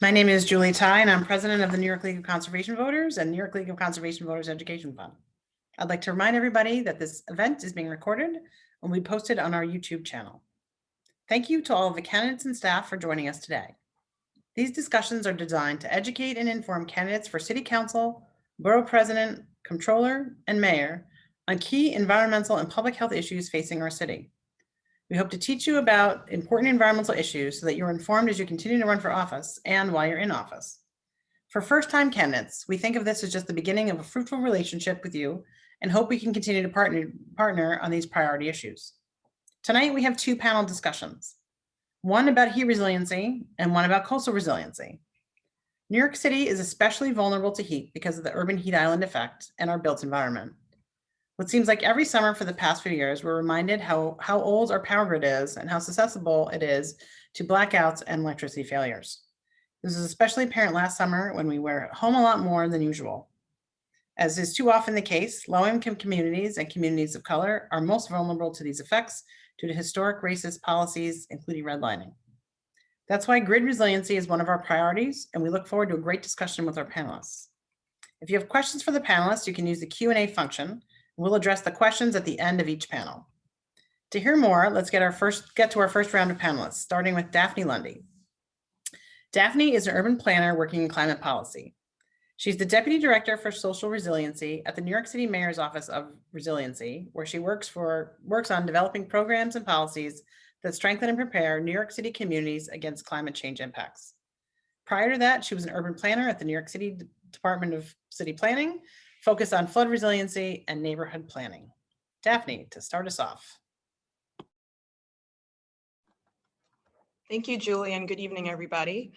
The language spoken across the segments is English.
My name is Julie Ty, and I'm president of the New York League of Conservation Voters and New York League of Conservation Voters Education Fund. I'd like to remind everybody that this event is being recorded and will be posted on our YouTube channel. Thank you to all of the candidates and staff for joining us today. These discussions are designed to educate and inform candidates for City Council, Borough President, Comptroller, and Mayor on key environmental and public health issues facing our city. We hope to teach you about important environmental issues so that you're informed as you continue to run for office and while you're in office. For first-time candidates, we think of this as just the beginning of a fruitful relationship with you and hope we can continue to partner on these priority issues. Tonight, we have two panel discussions, one about heat resiliency and one about coastal resiliency. New York City is especially vulnerable to heat because of the urban heat island effect and our built environment. What seems like every summer for the past few years, we're reminded how old our power grid is and how susceptible it is to blackouts and electricity failures. This is especially apparent last summer when we were home a lot more than usual. As is too often the case, low-income communities and communities of color are most vulnerable to these effects due to historic racist policies, including redlining. That's why grid resiliency is one of our priorities, and we look forward to a great discussion with our panelists. If you have questions for the panelists, you can use the Q&A function. We'll address the questions at the end of each panel. To hear more, let's get to our first round of panelists, starting with Daphne Lundy. Daphne is an urban planner working in climate policy. She's the Deputy Director for Social Resiliency at the New York City Mayor's Office of Resiliency, where she works on developing programs and policies that strengthen and prepare New York City communities against climate change impacts. Prior to that, she was an urban planner at the New York City Department of City Planning, focused on flood resiliency and neighborhood planning. Daphne, to start us off. Thank you, Julie, and good evening, everybody.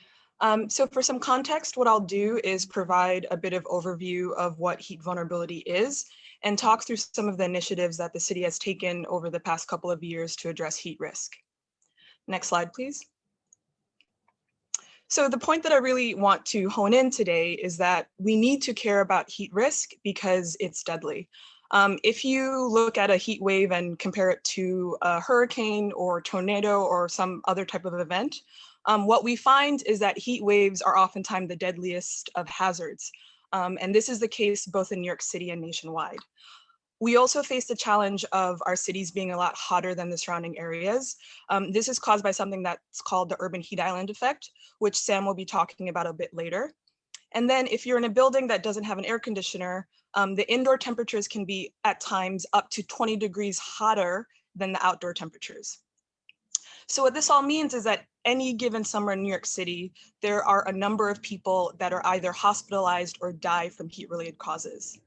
So for some context, what I'll do is provide a bit of overview of what heat vulnerability is and talk through some of the initiatives that the city has taken over the past couple of years to address heat risk. Next slide, please. So the point that I really want to hone in today is that we need to care about heat risk because it's deadly. If you look at a heat wave and compare it to a hurricane or tornado or some other type of event, what we find is that heat waves are oftentimes the deadliest of hazards. And this is the case both in New York City and nationwide. We also face the challenge of our cities being a lot hotter than the surrounding areas. This is caused by something that's called the urban heat island effect, which Sam will be talking about a bit later. And then if you're in a building that doesn't have an air conditioner, the indoor temperatures can be at times up to 20 degrees hotter than the outdoor temperatures. So what this all means is that any given summer in New York City, there are a number of people that are either hospitalized or die from heat-related causes.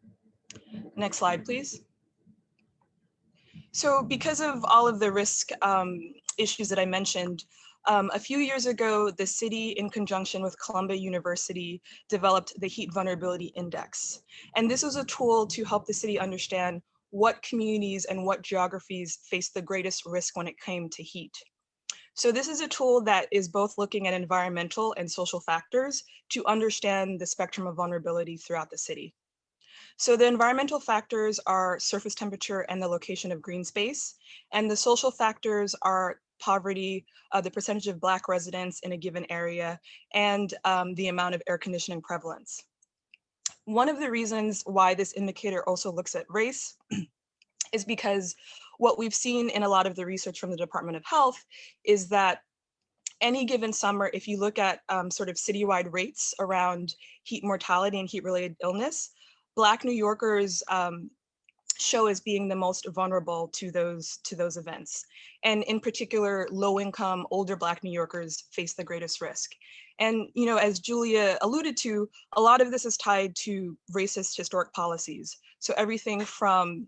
Next slide, please. So because of all of the risk issues that I mentioned, a few years ago, the city, in conjunction with Columbia University, developed the Heat Vulnerability Index. And this was a tool to help the city understand what communities and what geographies face the greatest risk when it came to heat. So this is a tool that is both looking at environmental and social factors to understand the spectrum of vulnerability throughout the city. So the environmental factors are surface temperature and the location of green space, and the social factors are poverty, the percentage of Black residents in a given area, and the amount of air conditioning prevalence. One of the reasons why this indicator also looks at race is because what we've seen in a lot of the research from the Department of Health is that any given summer, if you look at sort of citywide rates around heat mortality and heat-related illness, Black New Yorkers show as being the most vulnerable to those events. And in particular, low-income, older Black New Yorkers face the greatest risk. And as Julia alluded to, a lot of this is tied to racist historic policies. So everything from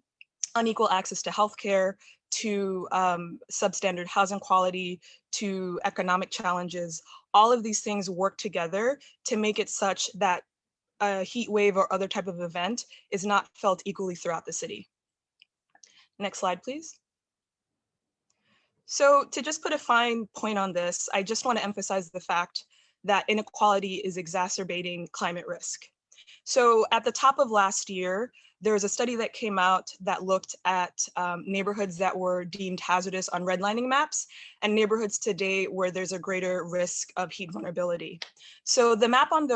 unequal access to healthcare, to substandard housing quality, to economic challenges, all of these things work together to make it such that a heat wave or other type of event is not felt equally throughout the city. Next slide, please. So to just put a fine point on this, I just want to emphasize the fact that inequality is exacerbating climate risk. So at the top of last year, there was a study that came out that looked at neighborhoods that were deemed hazardous on redlining maps and neighborhoods today where there's a greater risk of heat vulnerability. So the map on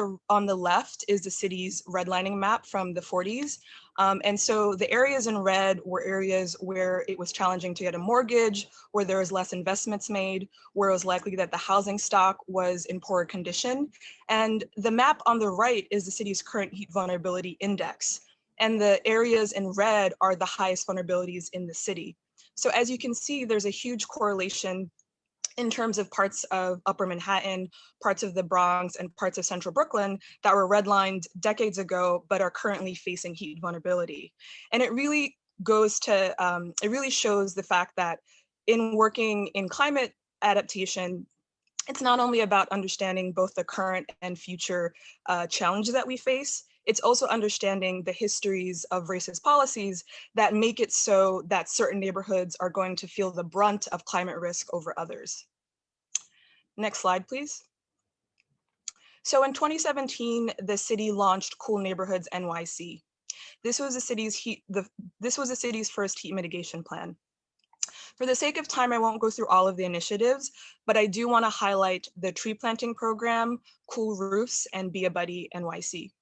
the left is the city's redlining map from the 40s. And so the areas in red were areas where it was challenging to get a mortgage, where there was less investments made, where it was likely that the housing stock was in poor condition. And the map on the right is the city's current heat vulnerability index. And the areas in red are the highest vulnerabilities in the city. So as you can see, there's a huge correlation in terms of parts of Upper Manhattan, parts of the Bronx, and parts of Central Brooklyn that were redlined decades ago, but are currently facing heat vulnerability. And it really goes to, it really shows the fact that in working in climate adaptation, it's not only about understanding both the current and future challenges that we face, it's also understanding the histories of racist policies that make it so that certain neighborhoods are going to feel the brunt of climate risk over others. Next slide, please. So in 2017, the city launched Cool Neighborhoods NYC. This was the city's first heat mitigation plan. For the sake of time, I won't go through all of the initiatives, but I do want to highlight the tree planting program, Cool Roofs, and Be a Buddy NYC.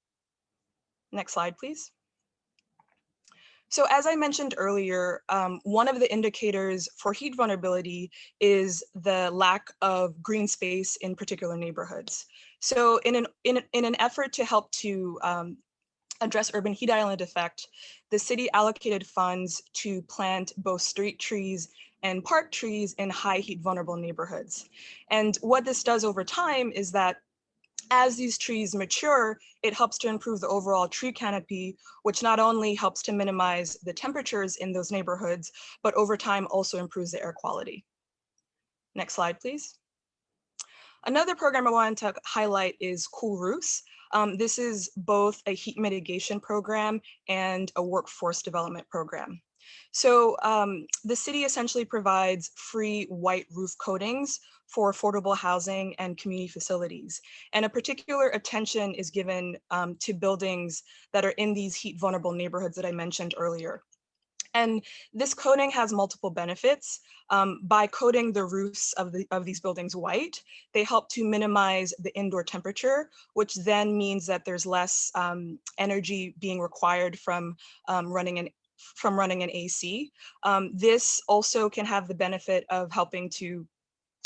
Next slide, please. So as I mentioned earlier, one of the indicators for heat vulnerability is the lack of green space in particular neighborhoods. So in an effort to help to address urban heat island effect, the city allocated funds to plant both street trees and park trees in high heat vulnerable neighborhoods. And what this does over time is that as these trees mature, it helps to improve the overall tree canopy, which not only helps to minimize the temperatures in those neighborhoods, but over time also improves the air quality. Next slide, please. Another program I wanted to highlight is Cool Roofs. This is both a heat mitigation program and a workforce development program. So the city essentially provides free white roof coatings for affordable housing and community facilities. And a particular attention is given to buildings that are in these heat vulnerable neighborhoods that I mentioned earlier. And this coating has multiple benefits. By coating the roofs of these buildings white, they help to minimize the indoor temperature, which then means that there's less energy being required from running an AC. This also can have the benefit of helping to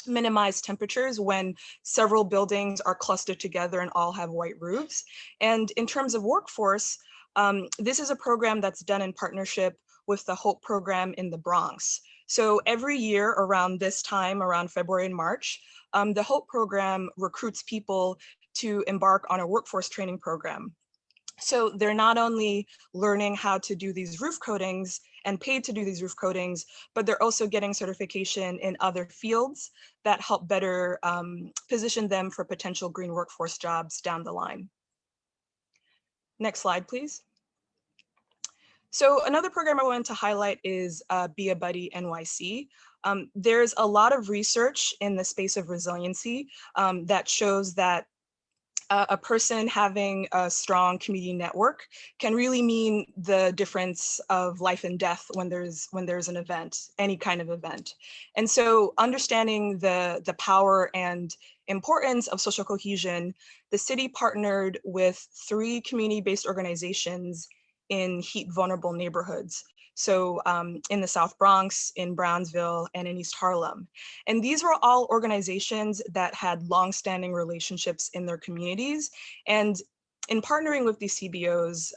minimize temperatures when several buildings are clustered together and all have white roofs. And in terms of workforce, this is a program that's done in partnership with the HOPE program in the Bronx. So every year around this time, around February and March, the HOPE program recruits people to embark on a workforce training program. So they're not only learning how to do these roof coatings and paid to do these roof coatings, but they're also getting certification in other fields that help better position them for potential green workforce jobs down the line. Next slide, please. So another program I wanted to highlight is Be a Buddy NYC. There's a lot of research in the space of resiliency that shows that a person having a strong community network can really mean the difference of life and death when there's an event, any kind of event. And so understanding the power and importance of social cohesion, the city partnered with 3 community-based organizations in heat vulnerable neighborhoods. So in the South Bronx, in Brownsville, and in East Harlem. And these were all organizations that had longstanding relationships in their communities. And in partnering with these CBOs,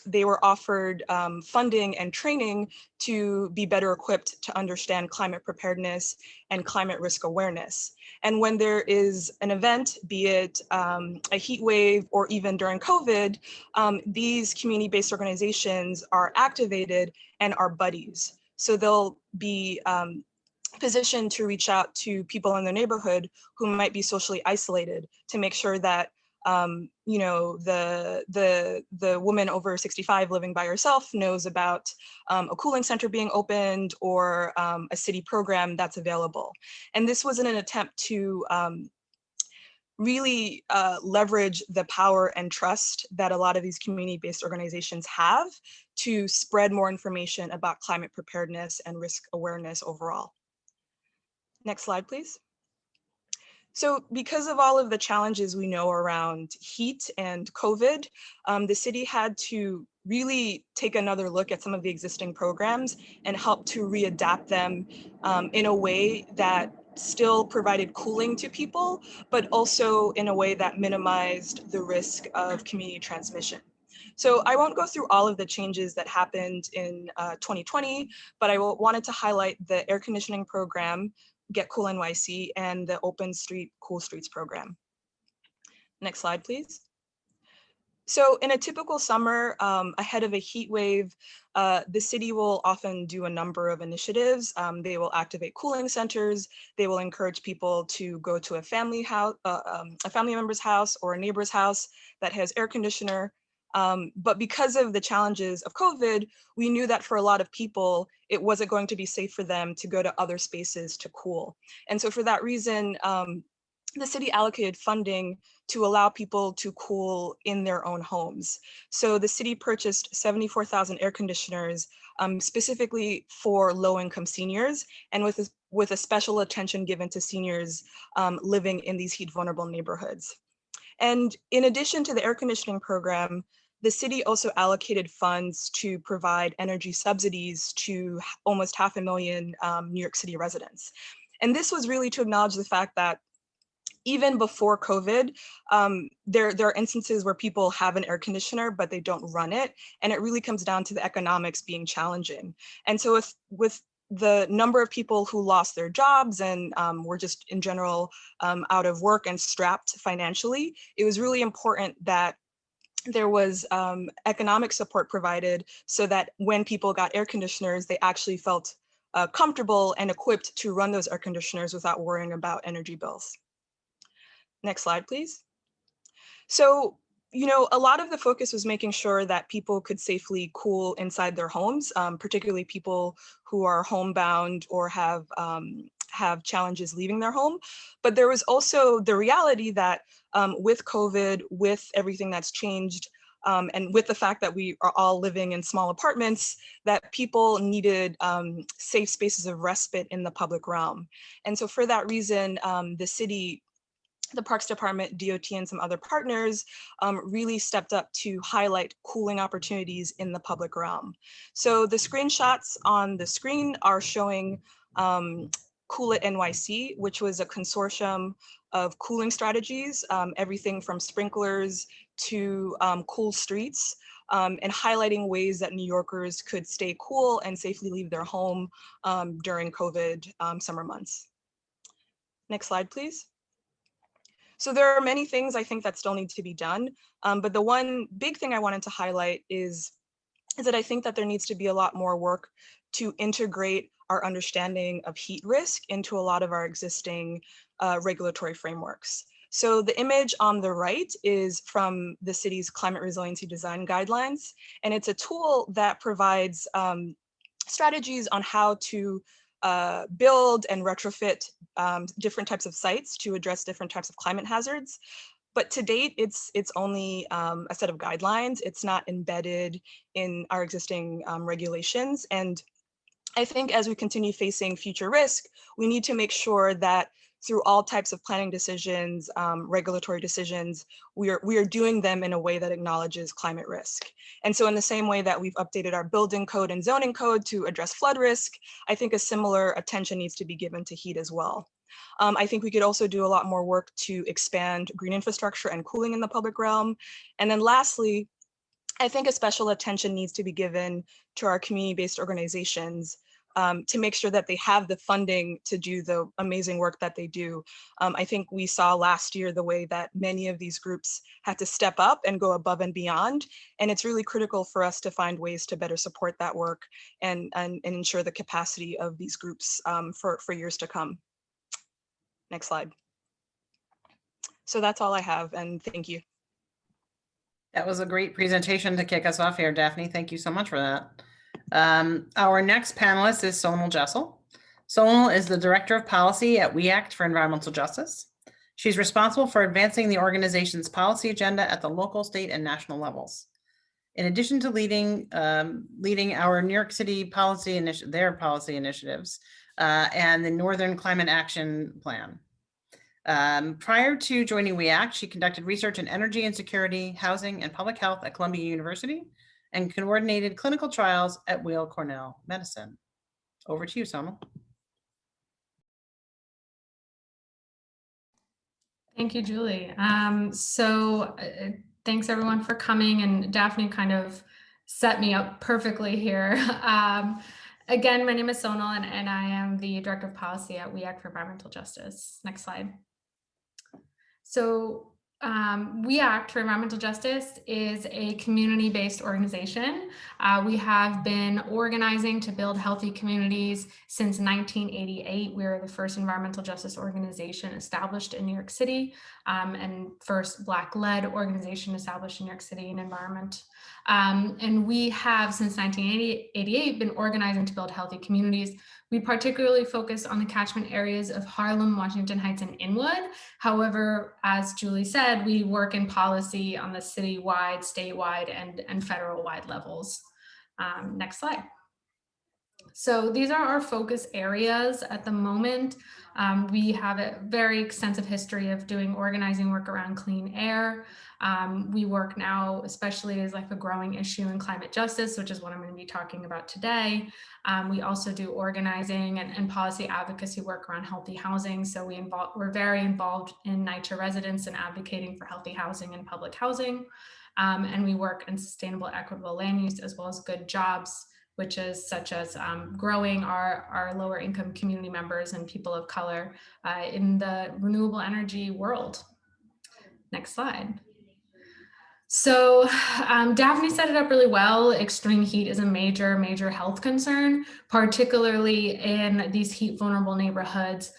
they were offered funding and training to be better equipped to understand climate preparedness and climate risk awareness. And when there is an event, be it a heat wave or even during COVID, these community-based organizations are activated and are buddies. So they'll be positioned to reach out to people in their neighborhood who might be socially isolated to make sure that you know, the woman over 65 living by herself knows about a cooling center being opened or a city program that's available. And this was in an attempt to really leverage the power and trust that a lot of these community-based organizations have to spread more information about climate preparedness and risk awareness overall. Next slide, please. So because of all of the challenges we know around heat and COVID, the city had to really take another look at some of the existing programs and help to readapt them in a way that still provided cooling to people, but also in a way that minimized the risk of community transmission. So I won't go through all of the changes that happened in 2020, but I wanted to highlight the air conditioning program, Get Cool NYC, and the Open Street Cool Streets program. Next slide, please. So in a typical summer, ahead of a heat wave, the city will often do a number of initiatives. They will activate cooling centers. They will encourage people to go to a family member's house or a neighbor's house that has air conditioner. But because of the challenges of COVID, we knew that for a lot of people, it wasn't going to be safe for them to go to other spaces to cool. And so for that reason, the city allocated funding to allow people to cool in their own homes. So the city purchased 74,000 air conditioners specifically for low-income seniors, and with a special attention given to seniors living in these heat vulnerable neighborhoods. And in addition to the air conditioning program, the city also allocated funds to provide energy subsidies to almost 500,000 New York City residents. And this was really to acknowledge the fact that even before COVID, there are instances where people have an air conditioner, but they don't run it. And it really comes down to the economics being challenging. And so with the number of people who lost their jobs and were just in general out of work and strapped financially, it was really important that there was economic support provided so that when people got air conditioners, they actually felt comfortable and equipped to run those air conditioners without worrying about energy bills. Next slide, please. So, you know, a lot of the focus was making sure that people could safely cool inside their homes, particularly people who are homebound or have challenges leaving their home. But there was also the reality that with COVID, with everything that's changed, and with the fact that we are all living in small apartments, that people needed safe spaces of respite in the public realm. And so for that reason, the city, the Parks Department, DOT, and some other partners really stepped up to highlight cooling opportunities in the public realm. So the screenshots on the screen are showing Cool It NYC, which was a consortium of cooling strategies, everything from sprinklers to cool streets, and highlighting ways that New Yorkers could stay cool and safely leave their home during COVID summer months. Next slide, please. So there are many things I think that still need to be done, but the one big thing I wanted to highlight is that I think that there needs to be a lot more work to integrate our understanding of heat risk into a lot of our existing regulatory frameworks. So the image on the right is from the city's climate resiliency design guidelines, and it's a tool that provides strategies on how to build and retrofit different types of sites to address different types of climate hazards. But to date, it's only a set of guidelines. It's not embedded in our existing regulations. And I think as we continue facing future risk, we need to make sure that through all types of planning decisions, regulatory decisions, we are doing them in a way that acknowledges climate risk. And so in the same way that we've updated our building code and zoning code to address flood risk, I think a similar attention needs to be given to heat as well. I think we could also do a lot more work to expand green infrastructure and cooling in the public realm. And then lastly, I think a special attention needs to be given to our community-based organizations to make sure that they have the funding to do the amazing work that they do. I think we saw last year the way that many of these groups had to step up and go above and beyond. And it's really critical for us to find ways to better support that work and ensure the capacity of these groups for years to come. Next slide. So that's all I have, and thank you. That was a great presentation to kick us off here, Daphne. Thank you so much for that. Our next panelist is Sonal Jessel. Sonal is the Director of Policy at We Act for Environmental Justice. She's responsible for advancing the organization's policy agenda at the local, state, and national levels. In addition to leading our New York City policy initiatives and the Northern Climate Action Plan. Prior to joining WEACT, she conducted research in energy and security, housing, and public health at Columbia University and coordinated clinical trials at Weill Cornell Medicine. Over to you, Sonal. Thank you, Julie. Thanks everyone for coming, and Daphne kind of set me up perfectly here. Again, my name is Sonal, and I am the Director of Policy at WEACT for Environmental Justice. Next slide. So WEACT for Environmental Justice is a community-based organization. We have been organizing to build healthy communities since 1988. We are the first environmental justice organization established in New York City, and first Black-led organization established in New York City in environment. And we have, since 1988, been organizing to build healthy communities. We particularly focus on the catchment areas of Harlem, Washington Heights, and Inwood. However, as Julie said, we work in policy on the citywide, statewide, and federal-wide levels. Next slide. So these are our focus areas at the moment. We have a very extensive history of doing organizing work around clean air. We work now, especially as like a growing issue in climate justice, which is what I'm going to be talking about today. We also do organizing and policy advocacy work around healthy housing. So we're very involved in NYCHA residents and advocating for healthy housing and public housing. And we work in sustainable, equitable land use, as well as good jobs, which is such as growing our lower income community members and people of color in the renewable energy world. Next slide. So Daphne set it up really well. Extreme heat is a major health concern, particularly in these heat vulnerable neighborhoods.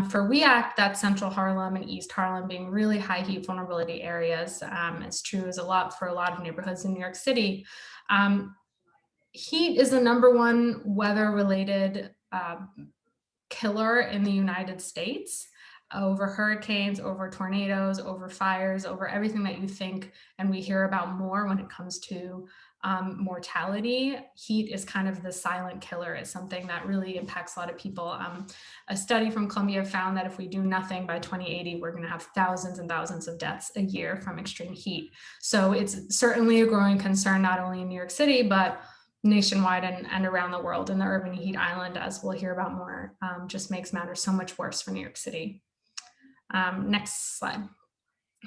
For WEACT, that's Central Harlem and East Harlem being really high heat vulnerability areas. It's true as for a lot of neighborhoods in New York City. Heat is the #1 weather-related killer in the United States, over hurricanes, over tornadoes, over fires, over everything that you think and we hear about more when it comes to mortality. Heat is kind of the silent killer. It's something that really impacts a lot of people. A study from Columbia found that if we do nothing by 2080, we're going to have thousands and thousands of deaths a year from extreme heat. So it's certainly a growing concern, not only in New York City, but nationwide and around the world. And the urban heat island, as we'll hear about more, just makes matters so much worse for New York City. Next slide.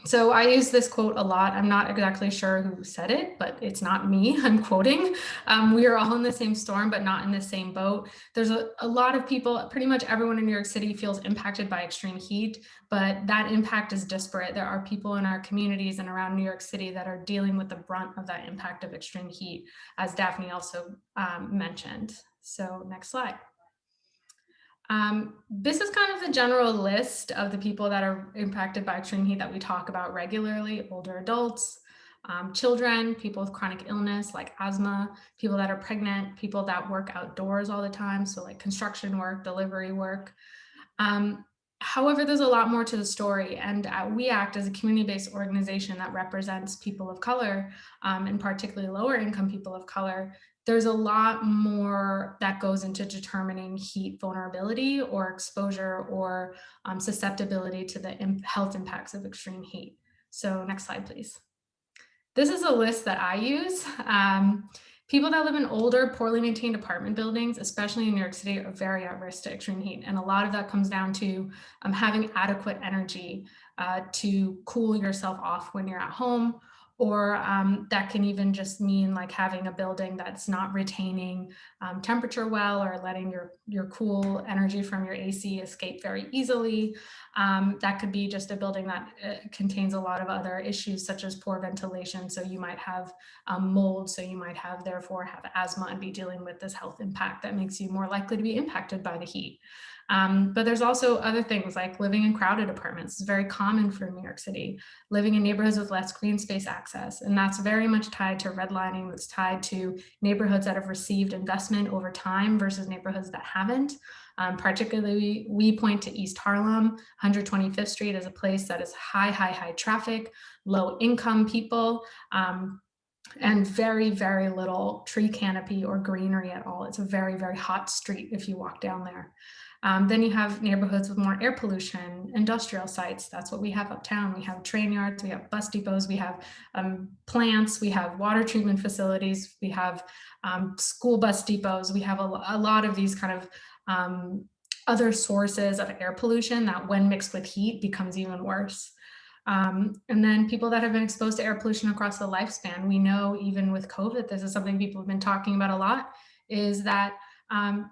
So I use this quote a lot. I'm not exactly sure who said it, but it's not me. I'm quoting. We are all in the same storm, but not in the same boat. There's a lot of people, pretty much everyone in New York City feels impacted by extreme heat, but that impact is disparate. There are people in our communities and around New York City that are dealing with the brunt of that impact of extreme heat, as Daphne also mentioned. So next slide. This is kind of the general list of the people that are impacted by extreme heat that we talk about regularly: older adults, children, people with chronic illness like asthma, people that are pregnant, people that work outdoors all the time, so like construction work, delivery work. However, there's a lot more to the story, and WEACT as a community-based organization that represents people of color, and particularly lower income people of color. There's a lot more that goes into determining heat vulnerability or exposure or susceptibility to the health impacts of extreme heat. So next slide, please. This is a list that I use. People that live in older, poorly maintained apartment buildings, especially in New York City, are very at risk to extreme heat. And a lot of that comes down to having adequate energy to cool yourself off when you're at home. Or that can even just mean like having a building that's not retaining temperature well, or letting your cool energy from your AC escape very easily. That could be just a building that contains a lot of other issues, such as poor ventilation. So you might have mold, so you might therefore have asthma and be dealing with this health impact that makes you more likely to be impacted by the heat. But there's also other things like living in crowded apartments. It's very common for New York City, living in neighborhoods with less green space access. And that's very much tied to redlining. That's tied to neighborhoods that have received investment over time versus neighborhoods that haven't. Particularly, we point to East Harlem. 125th Street is a place that is high traffic, low income people, and very, very little tree canopy or greenery at all. It's a very hot street if you walk down there. Then you have neighborhoods with more air pollution, industrial sites. That's what we have uptown. We have train yards, we have bus depots, we have plants, we have water treatment facilities, we have school bus depots. We have a lot of these kind of other sources of air pollution that when mixed with heat becomes even worse. And then people that have been exposed to air pollution across the lifespan. We know even with COVID, this is something people have been talking about a lot, is that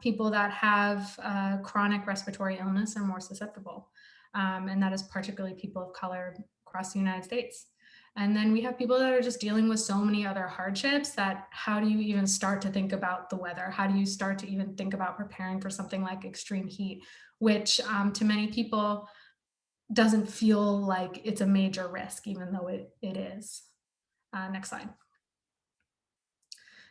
people that have chronic respiratory illness are more susceptible. And that is particularly people of color across the United States. And then we have people that are just dealing with so many other hardships that how do you even start to think about the weather? How do you start to even think about preparing for something like extreme heat, which to many people doesn't feel like it's a major risk, even though it is. Next slide.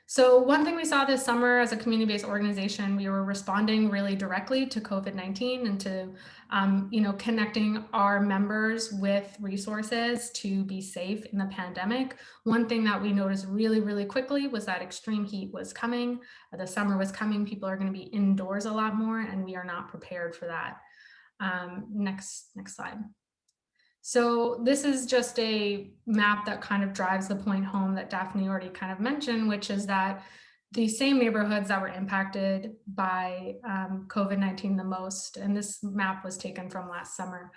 So one thing we saw this summer as a community-based organization, we were responding really directly to COVID-19 and to connecting our members with resources to be safe in the pandemic. One thing that we noticed really quickly was that extreme heat was coming. The summer was coming. People are going to be indoors a lot more, and we are not prepared for that. Next slide. So this is just a map that kind of drives the point home that Daphne already kind of mentioned, which is that the same neighborhoods that were impacted by COVID-19 the most, and this map was taken from last summer,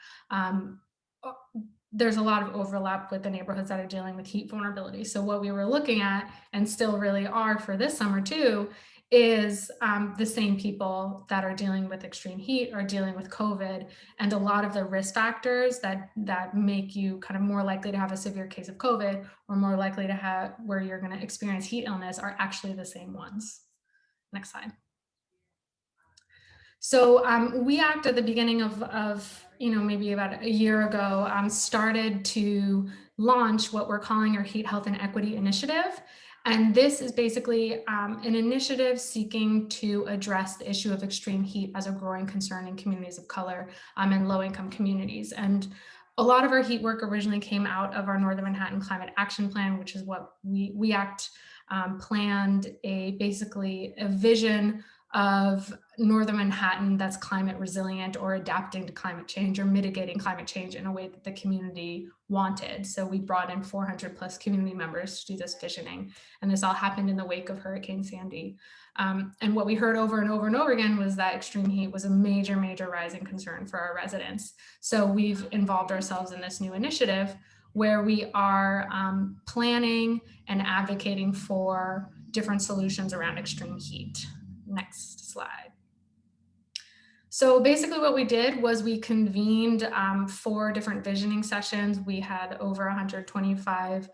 there's a lot of overlap with the neighborhoods that are dealing with heat vulnerability. So what we were looking at, and still really are for this summer too, is the same people that are dealing with extreme heat are dealing with COVID, and a lot of the risk factors that make you kind of more likely to have a severe case of COVID or more likely to have where you're going to experience heat illness are actually the same ones. Next slide. So we at the beginning of maybe about a year ago, started to launch what we're calling our Heat, Health, and Equity Initiative. And this is basically an initiative seeking to address the issue of extreme heat as a growing concern in communities of color and low-income communities. And a lot of our heat work originally came out of our Northern Manhattan Climate Action Plan, which is what we planned basically a vision of Northern Manhattan that's climate resilient or adapting to climate change or mitigating climate change in a way that the community wanted. So we brought in 400+ community members to do this visioning. And this all happened in the wake of Hurricane Sandy. And what we heard over and over again was that extreme heat was a major rising concern for our residents. So we've involved ourselves in this new initiative where we are planning and advocating for different solutions around extreme heat. Next slide. So basically what we did was we convened 4 different visioning sessions. We had over 125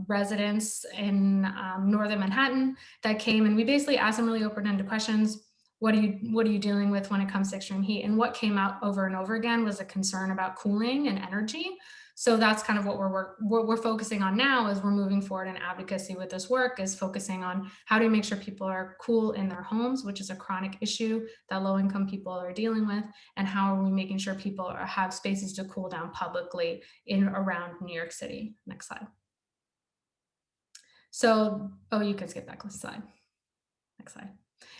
residents in Northern Manhattan that came, and we basically asked them really open-ended questions. What are you dealing with when it comes to extreme heat? And what came out over and over again was a concern about cooling and energy. So that's kind of what we're focusing on now as we're moving forward in advocacy with this work, is focusing on how do we make sure people are cool in their homes, which is a chronic issue that low-income people are dealing with, and how are we making sure people have spaces to cool down publicly around New York City. Next slide. So, you can skip that slide. Next slide.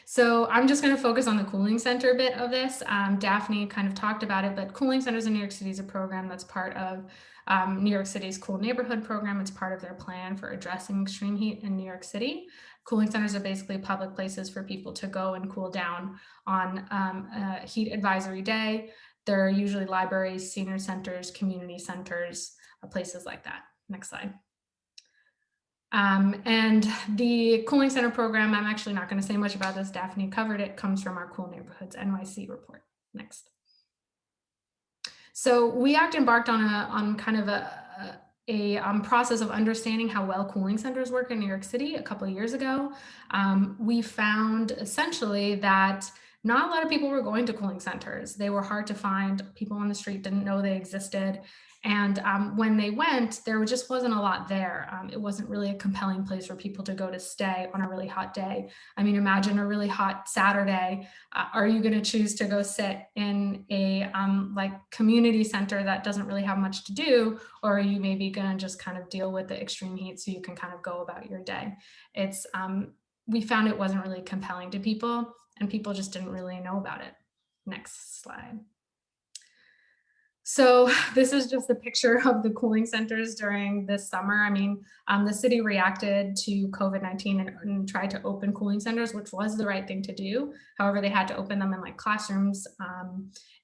So I'm just going to focus on the cooling center bit of this. Daphne kind of talked about it, but Cooling Centers in New York City is a program that's part of New York City's Cool Neighborhood program. It's part of their plan for addressing extreme heat in New York City. Cooling centers are basically public places for people to go and cool down on a heat advisory day. They're usually libraries, senior centers, community centers, places like that. Next slide. And the Cooling Center program, I'm actually not going to say much about this. Daphne covered it, comes from our Cool Neighborhoods NYC report. Next. So we embarked on kind of a process of understanding how well cooling centers work in New York City a couple of years ago. We found essentially that not a lot of people were going to cooling centers. They were hard to find. People on the street didn't know they existed. And when they went, there just wasn't a lot there. It wasn't really a compelling place for people to go to stay on a really hot day. I mean, imagine a really hot Saturday. Are you going to choose to go sit in a like community center that doesn't really have much to do, or are you maybe going to just kind of deal with the extreme heat so you can kind of go about your day? It's we found it wasn't really compelling to people, and people just didn't really know about it. Next slide. So this is just a picture of the cooling centers during this summer. I mean, the city reacted to COVID-19 and tried to open cooling centers, which was the right thing to do. However, they had to open them in like classrooms,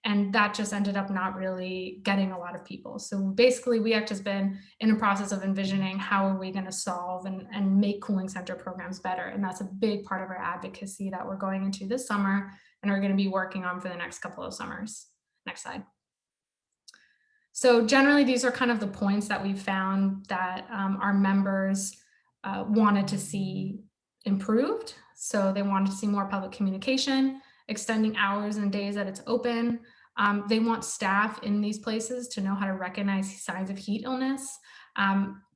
and that just ended up not really getting a lot of people. So basically, we have just been in a process of envisioning how are we going to solve and make cooling center programs better. And that's a big part of our advocacy that we're going into this summer and are going to be working on for the next couple of summers. Next slide. So generally, these are kind of the points that we've found that our members wanted to see improved. So they wanted to see more public communication, extending hours and days that it's open. They want staff in these places to know how to recognize signs of heat illness.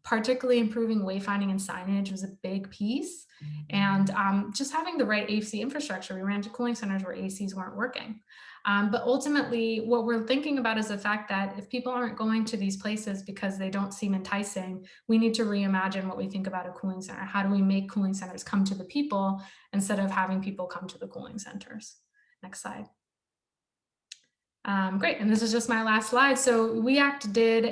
Particularly improving wayfinding and signage was a big piece. And just having the right AC infrastructure. We ran to cooling centers where ACs weren't working. But ultimately, what we're thinking about is the fact that if people aren't going to these places because they don't seem enticing, we need to reimagine what we think about a cooling center. How do we make cooling centers come to the people instead of having people come to the cooling centers? Next slide. Great, and this is just my last slide. So WEACT did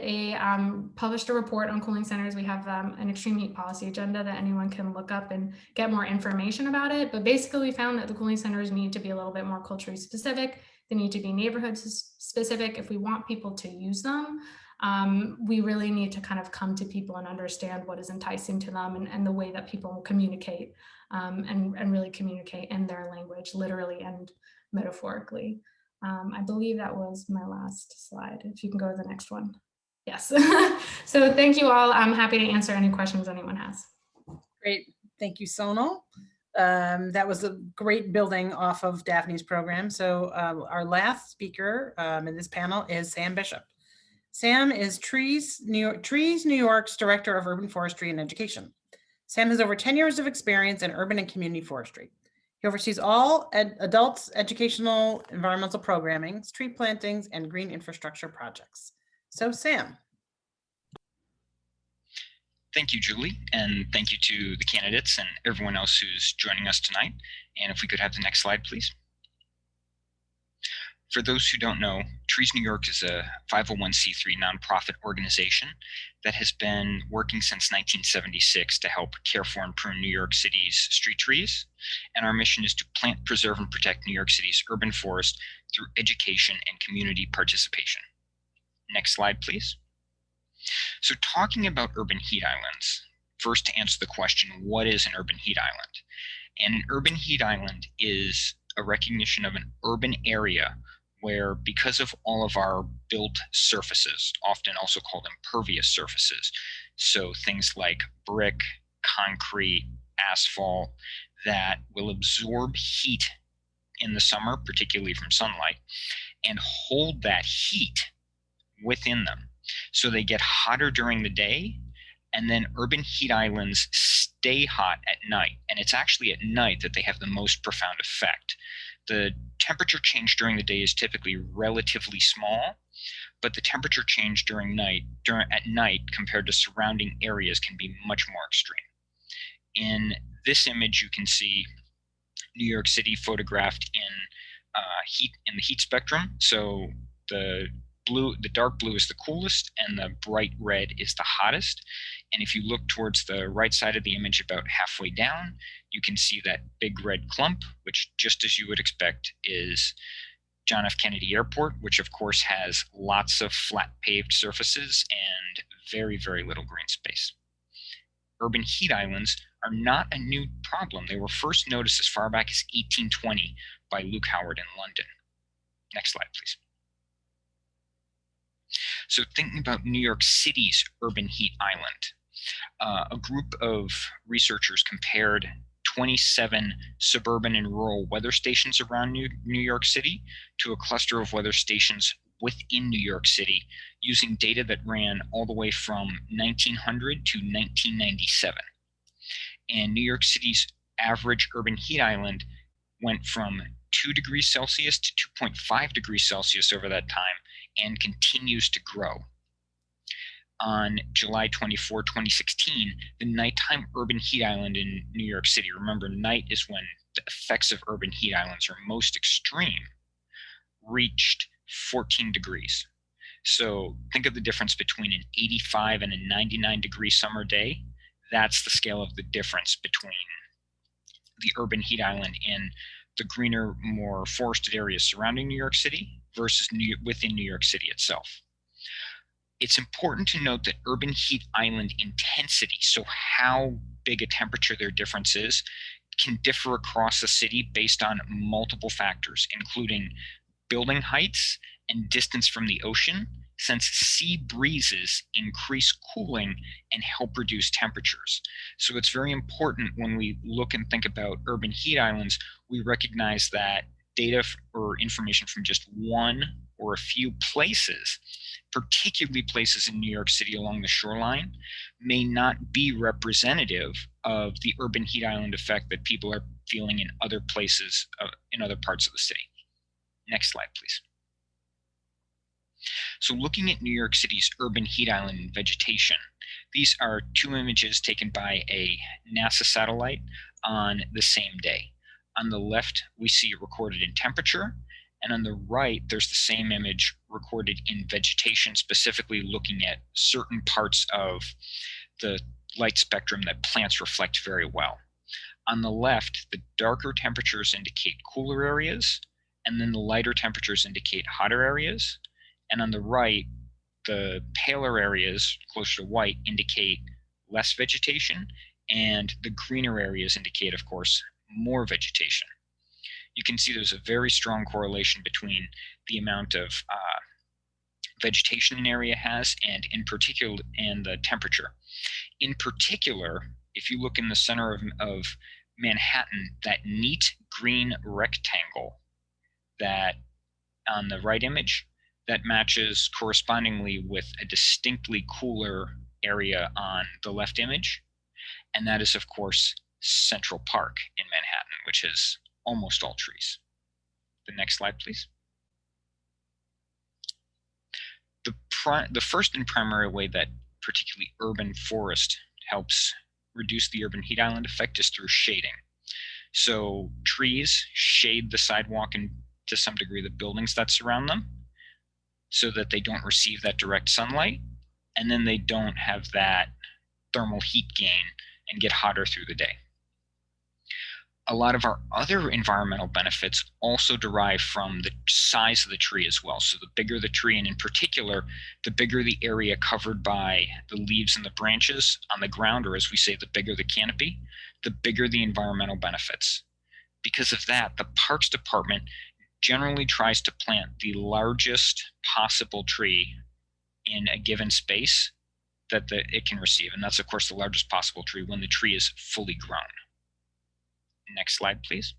published a report on cooling centers. We have an extreme heat policy agenda that anyone can look up and get more information about it. But basically, we found that the cooling centers need to be a little bit more culturally specific. They need to be neighborhood specific if we want people to use them. We really need to kind of come to people and understand what is enticing to them and the way that people communicate and really communicate in their language, literally and metaphorically. I believe that was my last slide. If you can go to the next one. Yes. So thank you all. I'm happy to answer any questions anyone has. Great. Thank you, Sonal. That was a great building off of Daphne's program. So our last speaker in this panel is Sam Bishop. Sam is Trees New York's Director of Urban Forestry and Education. Sam has over 10 years of experience in urban and community forestry. He oversees all adults educational environmental programming, tree plantings, and green infrastructure projects. So Sam. Thank you, Julie, and thank you to the candidates and everyone else who's joining us tonight. And if we could have the next slide, please. For those who don't know, Trees New York is a 501c3 nonprofit organization that has been working since 1976 to help care for and prune New York City's street trees. And our mission is to plant, preserve, and protect New York City's urban forest through education and community participation. Next slide, please. So talking about urban heat islands, first to answer the question, what is an urban heat island? And an urban heat island is a recognition of an urban area where, because of all of our built surfaces, often also called impervious surfaces, so things like brick, concrete, asphalt, that will absorb heat in the summer, particularly from sunlight, and hold that heat within them. So they get hotter during the day, and then urban heat islands stay hot at night. And it's actually at night that they have the most profound effect. The temperature change during the day is typically relatively small, but the temperature change at night compared to surrounding areas can be much more extreme. In this image, you can see New York City photographed in the heat spectrum. So the dark blue is the coolest and the bright red is the hottest. And if you look towards the right side of the image about halfway down, you can see that big red clump, which, just as you would expect, is John F. Kennedy Airport, which of course has lots of flat paved surfaces and very, very little green space. Urban heat islands are not a new problem. They were first noticed as far back as 1820 by Luke Howard in London. Next slide, please. So thinking about New York City's urban heat island, a group of researchers compared 27 suburban and rural weather stations around New York City to a cluster of weather stations within New York City using data that ran all the way from 1900 to 1997. And New York City's average urban heat island went from 2 degrees Celsius to 2.5 degrees Celsius over that time and continues to grow. On July 24, 2016, the nighttime urban heat island in New York City, remember night is when the effects of urban heat islands are most extreme, reached 14 degrees. So think of the difference between an 85 and a 99 degree summer day. That's the scale of the difference between the urban heat island in the greener, more forested areas surrounding New York City versus within New York City itself. It's important to note that urban heat island intensity, so how big a temperature their difference is, can differ across the city based on multiple factors, including building heights and distance from the ocean, since sea breezes increase cooling and help reduce temperatures. So it's very important when we look and think about urban heat islands, we recognize that data or information from just one or a few places, particularly places in New York City along the shoreline, may not be representative of the urban heat island effect that people are feeling in other places, in other parts of the city. Next slide, please. So looking at New York City's urban heat island and vegetation, these are two images taken by a NASA satellite on the same day. On the left, we see it recorded in temperature, and on the right, there's the same image recorded in vegetation, specifically looking at certain parts of the light spectrum that plants reflect very well. On the left, the darker temperatures indicate cooler areas, and then the lighter temperatures indicate hotter areas. And on the right, the paler areas closer to white indicate less vegetation, and the greener areas indicate, of course, more vegetation. You can see there's a very strong correlation between the amount of vegetation an area has and in particular and the temperature. In particular, if you look in the center of Manhattan, that neat green rectangle that on the right image, that matches correspondingly with a distinctly cooler area on the left image. And that is, of course, Central Park in Manhattan, which is almost all trees. The next slide, please. The first and primary way that particularly urban forest helps reduce the urban heat island effect is through shading. So trees shade the sidewalk and to some degree the buildings that surround them so that they don't receive that direct sunlight, and then they don't have that thermal heat gain and get hotter through the day. A lot of our other environmental benefits also derive from the size of the tree as well. So the bigger the tree, and in particular, the bigger the area covered by the leaves and the branches on the ground, or as we say, the bigger the canopy, the bigger the environmental benefits. Because of that, the Parks Department generally tries to plant the largest possible tree in a given space that it can receive. And that's, of course, the largest possible tree when the tree is fully grown. Next slide, please.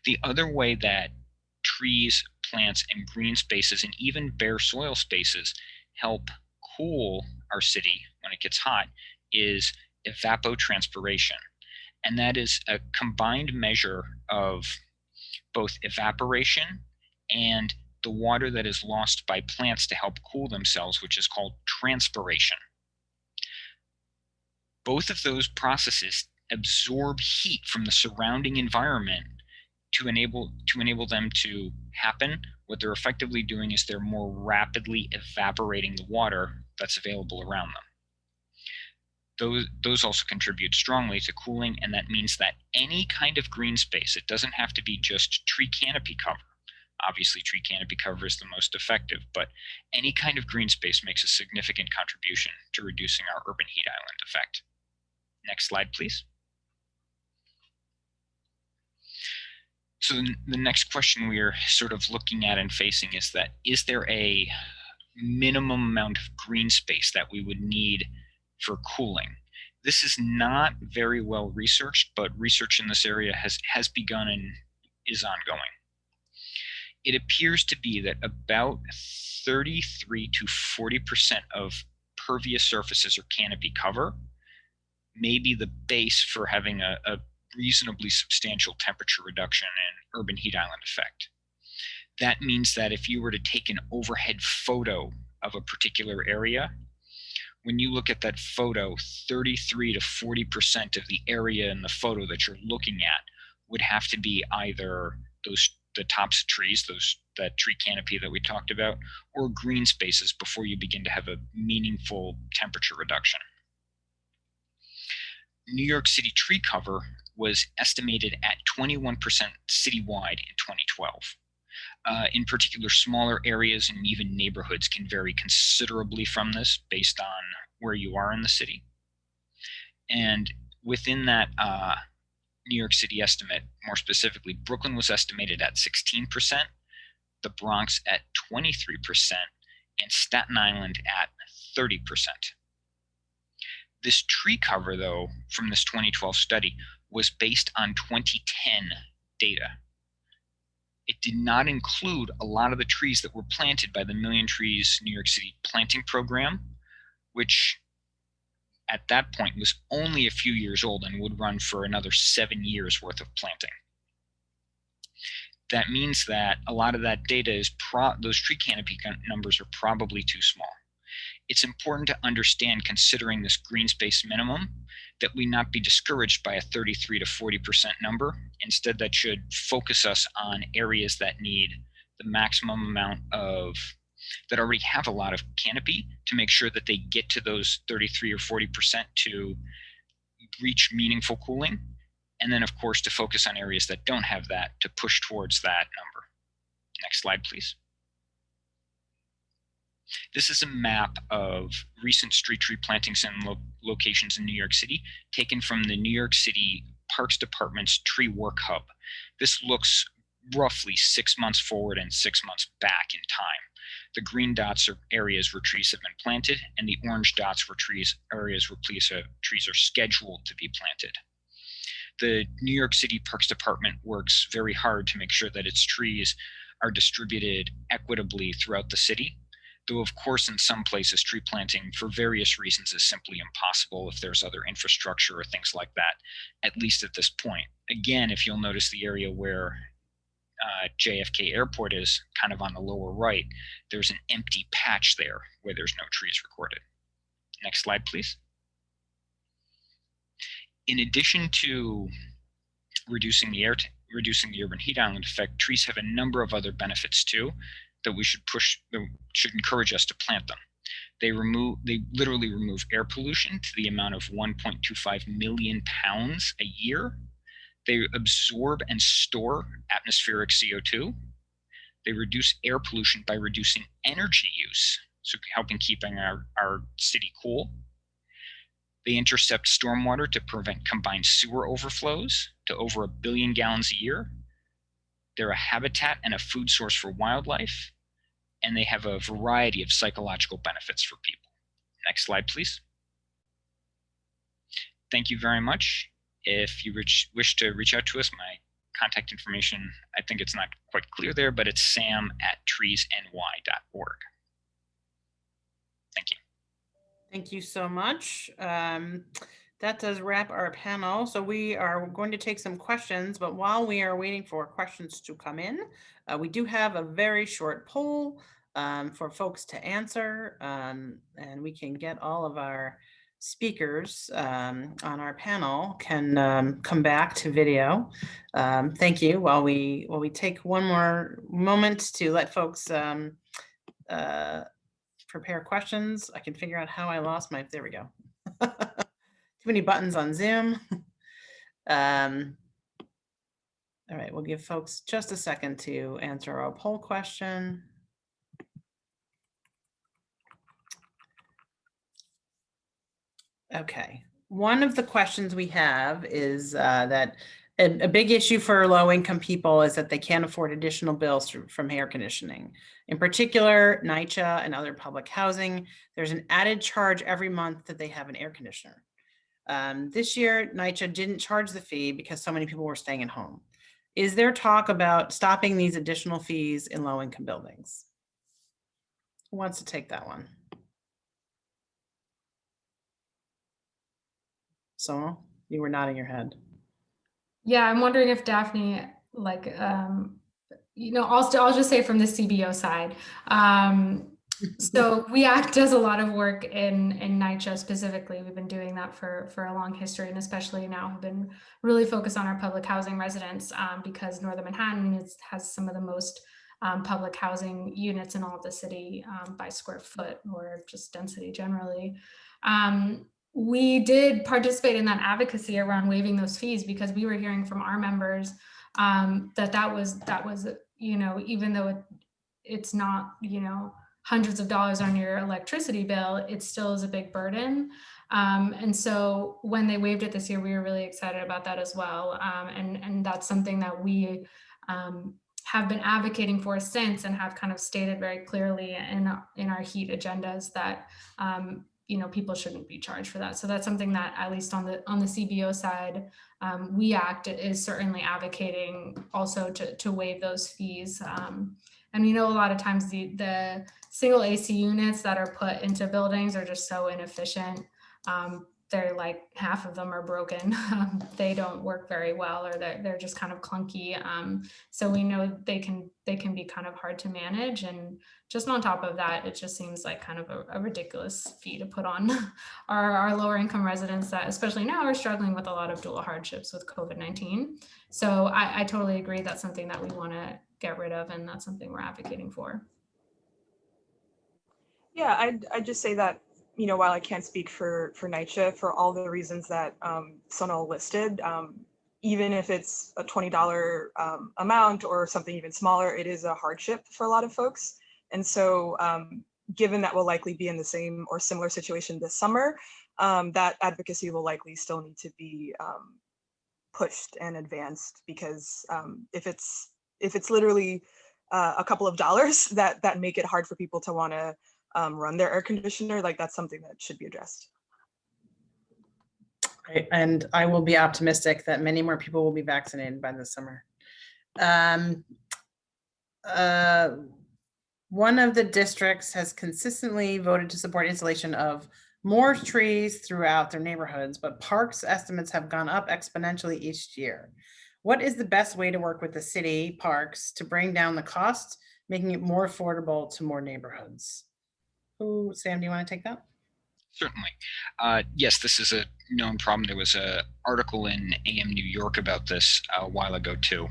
The other way that trees, plants, and green spaces, and even bare soil spaces help cool our city when it gets hot is evapotranspiration. And that is a combined measure of both evaporation and the water that is lost by plants to help cool themselves, which is called transpiration. Both of those processes absorb heat from the surrounding environment to enable them to happen. What they're effectively doing is they're more rapidly evaporating the water that's available around them. Those also contribute strongly to cooling, and that means that any kind of green space, it doesn't have to be just tree canopy cover. Obviously, tree canopy cover is the most effective, but any kind of green space makes a significant contribution to reducing our urban heat island effect. Next slide, please. So the next question we are sort of looking at and facing is that, is there a minimum amount of green space that we would need for cooling? This is not very well researched, but research in this area has begun and is ongoing. it appears to be that about 33 to 40% of pervious surfaces or canopy cover may be the base for having a reasonably substantial temperature reduction and urban heat island effect. That means that if you were to take an overhead photo of a particular area, when you look at that photo, 33 to 40% of the area in the photo that you're looking at would have to be either the tops of trees, that tree canopy that we talked about, or green spaces before you begin to have a meaningful temperature reduction. New York City tree cover was estimated at 21% citywide in 2012. In particular, smaller areas and even neighborhoods can vary considerably from this based on where you are in the city. And within that New York City estimate, more specifically, Brooklyn was estimated at 16%, the Bronx at 23%, and Staten Island at 30%. This tree cover, though, from this 2012 study was based on 2010 data. It did not include a lot of the trees that were planted by the Million Trees New York City planting program, which at that point was only a few years old and would run for another 7 years worth of planting. That means that a lot of that data is those tree canopy numbers are probably too small. It's important to understand, considering this green space minimum, that we not be discouraged by a 33 to 40% number. Instead, that should focus us on areas that need the maximum amount of, that already have a lot of canopy, to make sure that they get to those 33 or 40% to reach meaningful cooling. And then, of course, to focus on areas that don't have that to push towards that number. Next slide, please. This is a map of recent street tree plantings and locations in New York City, taken from the New York City Parks Department's Tree Work Hub. This looks roughly 6 months forward and 6 months back in time. The green dots are areas where trees have been planted, and the orange dots were areas where trees are scheduled to be planted. The New York City Parks Department works very hard to make sure that its trees are distributed equitably throughout the city. Though, of course, in some places, tree planting for various reasons is simply impossible if there's other infrastructure or things like that, at least at this point. Again, if you'll notice the area where JFK Airport is, kind of on the lower right, there's an empty patch there where there's no trees recorded. Next slide, please. In addition to reducing the urban heat island effect, trees have a number of other benefits too that we should should encourage us to plant them. They literally remove air pollution to the amount of 1.25 million pounds a year. They absorb and store atmospheric CO2. They reduce air pollution by reducing energy use, so helping keeping our city cool. They intercept stormwater to prevent combined sewer overflows to over 1 billion gallons a year. They're a habitat and a food source for wildlife, and they have a variety of psychological benefits for people. Next slide, please. Thank you very much. If you wish to reach out to us, my contact information, I think it's not quite clear there, but it's sam@treesny.org. Thank you. Thank you so much. That does wrap our panel. So we are going to take some questions, but while we are waiting for questions to come in, we do have a very short poll for folks to answer, and we can get all of our speakers on our panel can come back to video. Thank you. While we take one more moment to let folks prepare questions. I can figure out how I lost my, there we go. Too many buttons on Zoom. All right, we'll give folks just a second to answer our poll question. Okay, one of the questions we have is that a big issue for low-income people is that they can't afford additional bills from air conditioning. In particular, NYCHA and other public housing, there's an added charge every month that they have an air conditioner. This year, NYCHA didn't charge the fee because so many people were staying at home. Is there talk about stopping these additional fees in low-income buildings? Who wants to take that one? Sonal, you were nodding your head. Yeah, I'm wondering if Daphne, like, I'll just say from the CBO side. So WeAct does a lot of work in NYCHA specifically. We've been doing that for a long history, and especially now have been really focused on our public housing residents because Northern Manhattan has some of the most public housing units in all of the city by square foot or just density generally. We did participate in that advocacy around waiving those fees because we were hearing from our members that was even though it's not hundreds of dollars on your electricity bill, it still is a big burden. And so when they waived it this year, we were really excited about that as well. And that's something that we have been advocating for since, and have kind of stated very clearly in our heat agendas that people shouldn't be charged for that. So that's something that, at least on the CBO side, WeAct is certainly advocating also to waive those fees. And a lot of times the single AC units that are put into buildings are just so inefficient. They're like, half of them are broken. They don't work very well, or they're just kind of clunky. So we know they can be kind of hard to manage. And just on top of that, it just seems like kind of a ridiculous fee to put on our lower income residents that, especially now, are struggling with a lot of dual hardships with COVID-19. So I totally agree. That's something that we want to get rid of, and that's something we're advocating for. Yeah, I'd just say that, while I can't speak for NYCHA, for all the reasons that Sonal listed, even if it's a $20 amount or something even smaller, it is a hardship for a lot of folks. And so given that we'll likely be in the same or similar situation this summer, that advocacy will likely still need to be pushed and advanced, because if it's literally a couple of dollars that make it hard for people to want to run their air conditioner, like, that's something that should be addressed. And I will be optimistic that many more people will be vaccinated by this summer. One of the districts has consistently voted to support installation of more trees throughout their neighborhoods, but parks estimates have gone up exponentially each year. What is the best way to work with the city parks to bring down the cost, making it more affordable to more neighborhoods? Sam, do you want to take that? Certainly. Yes, this is a known problem. There was an article in AM New York about this a while ago too.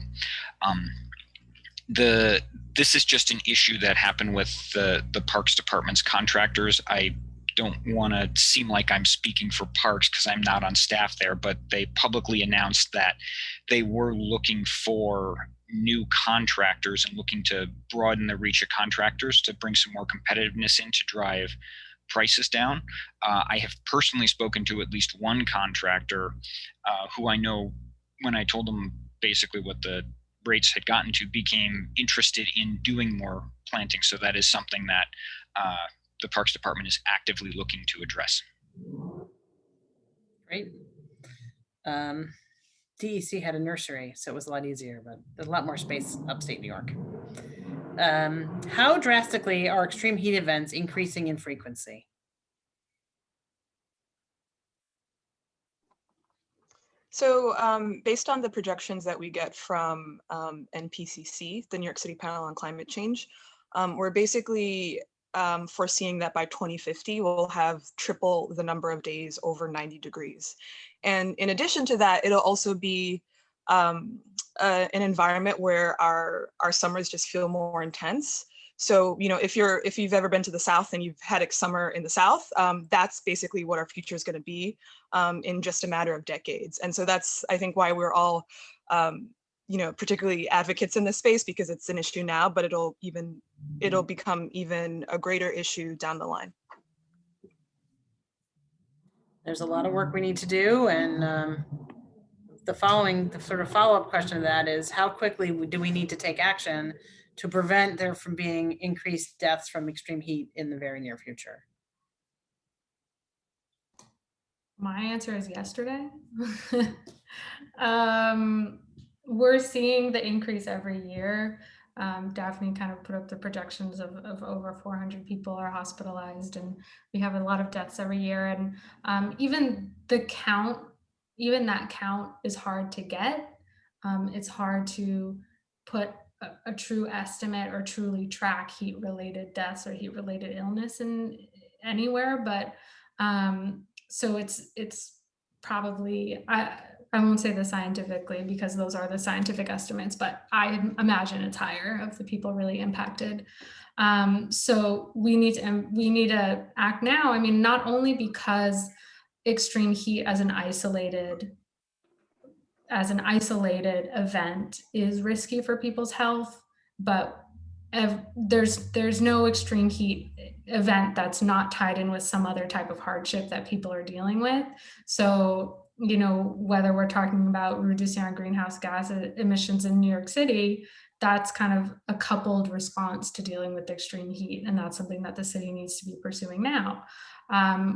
This is just an issue that happened with the Parks Department's contractors. I don't want to seem like I'm speaking for Parks because I'm not on staff there, but they publicly announced that they were looking for new contractors and looking to broaden the reach of contractors to bring some more competitiveness in to drive prices down. I have personally spoken to at least one contractor who I know, when I told them basically what the rates had gotten to, became interested in doing more planting. So that is something that the Parks Department is actively looking to address. Great. DEC had a nursery, so it was a lot easier, but there's a lot more space upstate New York. How drastically are extreme heat events increasing in frequency? So based on the projections that we get from NPCC, the New York City Panel on Climate Change, we're basically foreseeing that by 2050, we'll have triple the number of days over 90 degrees. And in addition to that, it'll also be an environment where our summers just feel more intense. So, if you've ever been to the South and you've had a summer in the South, that's basically what our future is going to be in just a matter of decades. And so that's, I think, why we're all, particularly advocates in this space, because it's an issue now, but it'll become even a greater issue down the line. There's a lot of work we need to do, and the sort of follow-up question to that is, how quickly do we need to take action to prevent there from being increased deaths from extreme heat in the very near future? My answer is yesterday. we're seeing the increase every year. Daphne kind of put up the projections of over 400 people are hospitalized, and we have a lot of deaths every year. And even that count is hard to get. It's hard to put a true estimate or truly track heat-related deaths or heat-related illness in anywhere. But so it's probably, I won't say the scientifically because those are the scientific estimates, but I imagine it's higher of the people really impacted. So we need to act now. I mean, not only because extreme heat as an isolated event is risky for people's health, but there's no extreme heat event that's not tied in with some other type of hardship that people are dealing with. So, you know, whether we're talking about reducing our greenhouse gas emissions in New York City, that's kind of a coupled response to dealing with extreme heat. And that's something that the city needs to be pursuing now.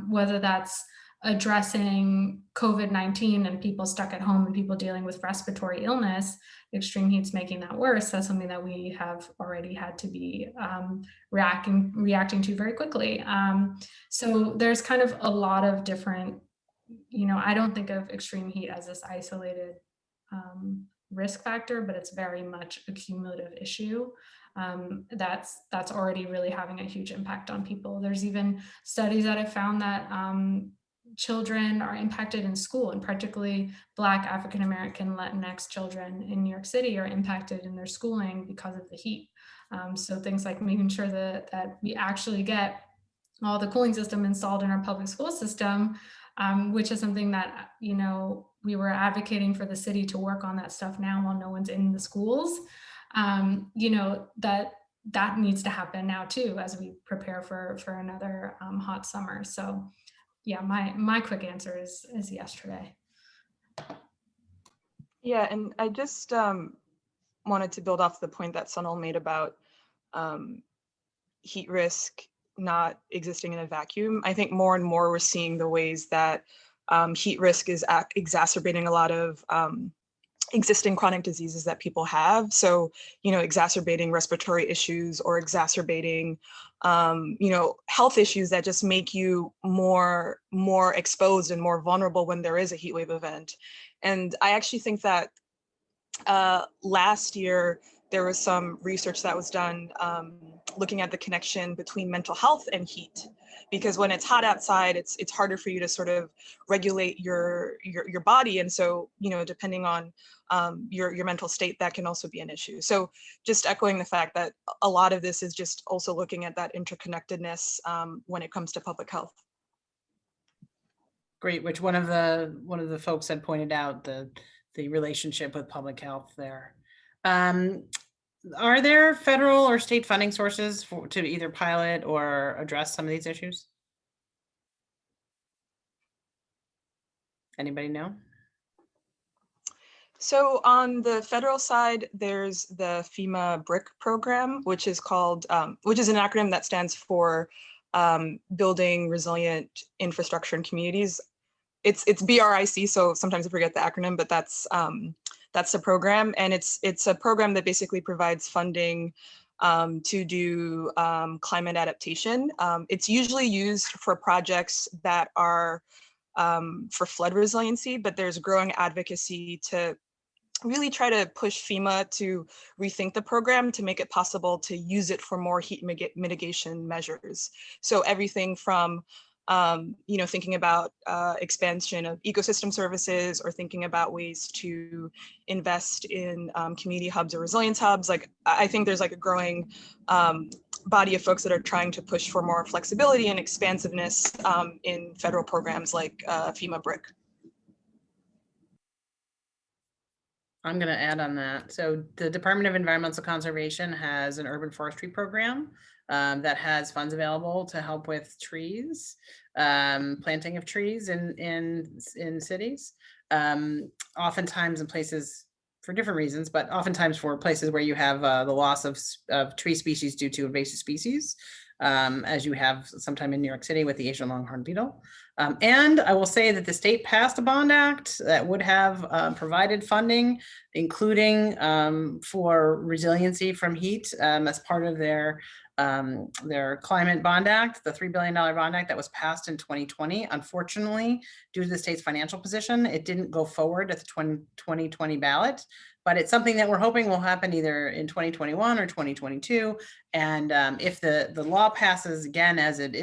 Whether that's addressing COVID-19 and people stuck at home and people dealing with respiratory illness, extreme heat's making that worse. That's something that we have already had to be reacting to very quickly. So there's kind of a lot of different, you know, I don't think of extreme heat as this isolated risk factor, but it's very much a cumulative issue that's already really having a huge impact on people. There's even studies that have found that children are impacted in school, and particularly Black, African American, Latinx children in New York City are impacted in their schooling because of the heat. So things like making sure that we actually get all the cooling system installed in our public school system, which is something that, you know, we were advocating for the city to work on that stuff now while no one's in the schools. You know, that needs to happen now too, as we prepare for another hot summer. So yeah, my quick answer is yesterday. Yeah, and I just wanted to build off the point that Sunil made about heat risk not existing in a vacuum. I think more and more we're seeing the ways that heat risk is exacerbating a lot of existing chronic diseases that people have. So, you know, exacerbating respiratory issues or exacerbating, you know, health issues that just make you more exposed and more vulnerable when there is a heat wave event. And I actually think that last year, there was some research that was done looking at the connection between mental health and heat, because when it's hot outside, it's harder for you to sort of regulate your body, and so, you know, depending on your mental state, that can also be an issue. So just echoing the fact that a lot of this is just also looking at that interconnectedness when it comes to public health. Great, which one of the folks had pointed out the relationship with public health there. Are there federal or state funding sources to either pilot or address some of these issues? Anybody know? So on the federal side, there's the FEMA BRIC program, which is called, which is an acronym that stands for Building Resilient Infrastructure in Communities. It's BRIC, so sometimes I forget the acronym, but that's the program, and it's a program that basically provides funding to do climate adaptation. It's usually used for projects that are for flood resiliency, but there's growing advocacy to really try to push FEMA to rethink the program to make it possible to use it for more heat mitigation measures. So everything from you know, thinking about expansion of ecosystem services, or thinking about ways to invest in community hubs or resilience hubs. Like, I think there's like a growing body of folks that are trying to push for more flexibility and expansiveness in federal programs like FEMA BRIC. I'm going to add on that. So the Department of Environmental Conservation has an urban forestry program that has funds available to help with trees, planting of trees in cities. Oftentimes in places for different reasons, but oftentimes for places where you have the loss of tree species due to invasive species. as you have sometime in New York City with the Asian longhorn beetle. And I will say that the state passed a bond act that would have provided funding, including for resiliency from heat as part of their climate bond act, the $3 billion bond act that was passed in 2020. Unfortunately, due to the state's financial position, it didn't go forward at the 2020 ballot, but it's something that we're hoping will happen either in 2021 or 2022. And if the law passes again as it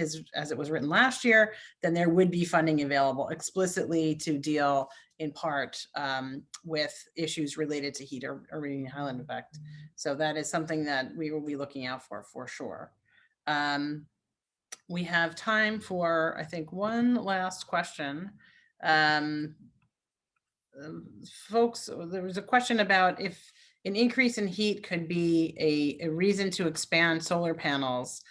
was written last year, then there would be funding available explicitly to deal in part with issues related to heat or radiant highland effect. So that is something that we will be looking out for sure. We have time for, I think, one last question. Folks, there was a question about if an increase in heat could be a reason to expand solar panels.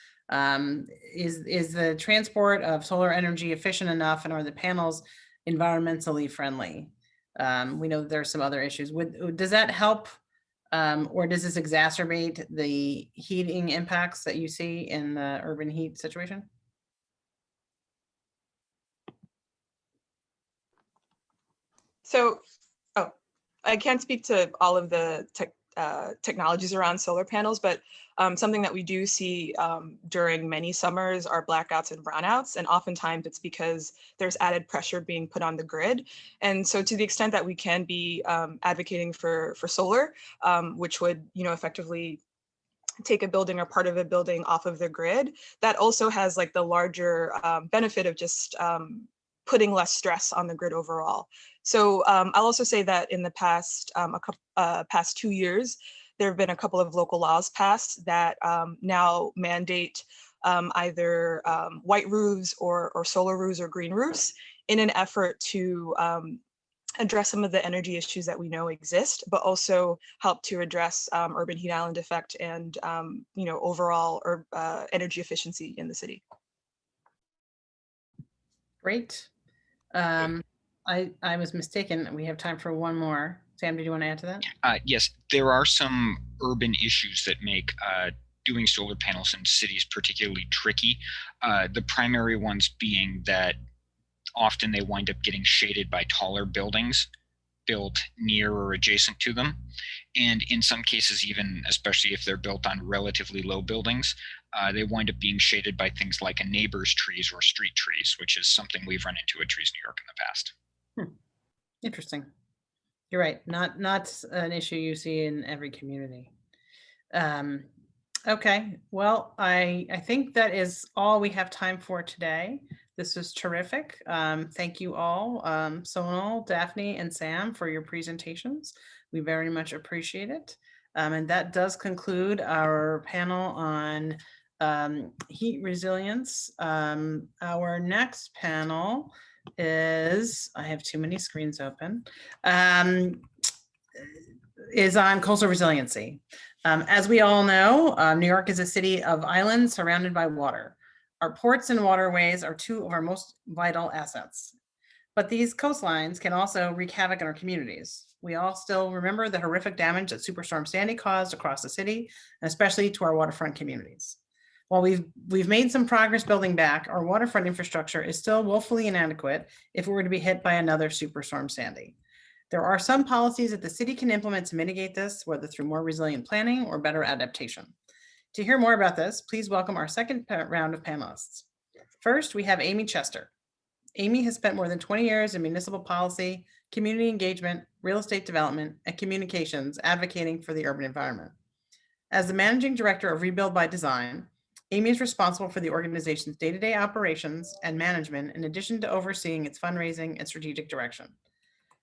Is the transport of solar energy efficient enough, and are the panels environmentally friendly? We know there are some other issues. Does that help, or does this exacerbate the heating impacts that you see in the urban heat situation? So, I can't speak to all of the technologies around solar panels, but something that we do see during many summers are blackouts and brownouts, and oftentimes it's because there's added pressure being put on the grid. And so to the extent that we can be advocating for solar, which would, effectively take a building or part of a building off of the grid, that also has like the larger benefit of just putting less stress on the grid overall. So I'll also say that in the past past 2 years, there have been a couple of local laws passed that now mandate either white roofs or solar roofs or green roofs in an effort to address some of the energy issues that we know exist, but also help to address urban heat island effect and overall energy efficiency in the city. Great. I was mistaken. We have time for one more. Sam, did you want to add to that? Yes, there are some urban issues that make doing solar panels in cities particularly tricky. The primary ones being that often they wind up getting shaded by taller buildings built near or adjacent to them. And in some cases, even especially if they're built on relatively low buildings, they wind up being shaded by things like a neighbor's trees or street trees, which is something we've run into at Trees New York in the past. Interesting. You're right. Not an issue you see in every community. Okay. Well, I think that is all we have time for today. This was terrific. Thank you all, Sonal, Daphne, and Sam, for your presentations. We very much appreciate it. And that does conclude our panel on heat resilience. Our next panel is, I have too many screens open, is on coastal resiliency. As we all know, New York is a city of islands surrounded by water. Our ports and waterways are two of our most vital assets. But these coastlines can also wreak havoc in our communities. We all still remember the horrific damage that Superstorm Sandy caused across the city, and especially to our waterfront communities. While we've made some progress building back, our waterfront infrastructure is still woefully inadequate if we were to be hit by another Superstorm Sandy. There are some policies that the city can implement to mitigate this, whether through more resilient planning or better adaptation. To hear more about this, please welcome our second round of panelists. First, we have Amy Chester. Amy has spent more than 20 years in municipal policy, community engagement, real estate development, and communications advocating for the urban environment. As the managing director of Rebuild by Design, Amy is responsible for the organization's day-to-day operations and management, in addition to overseeing its fundraising and strategic direction.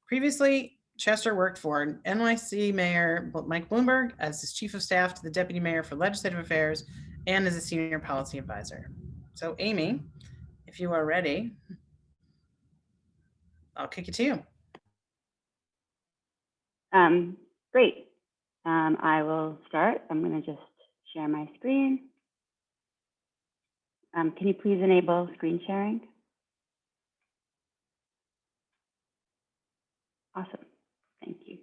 Previously, Chester worked for NYC Mayor Mike Bloomberg as his chief of staff to the deputy mayor for legislative affairs and as a senior policy advisor. So Amy, if you are ready, I'll kick it to you. Great. I will start. I'm going to just share my screen. Can you please enable screen sharing? Awesome. Thank you.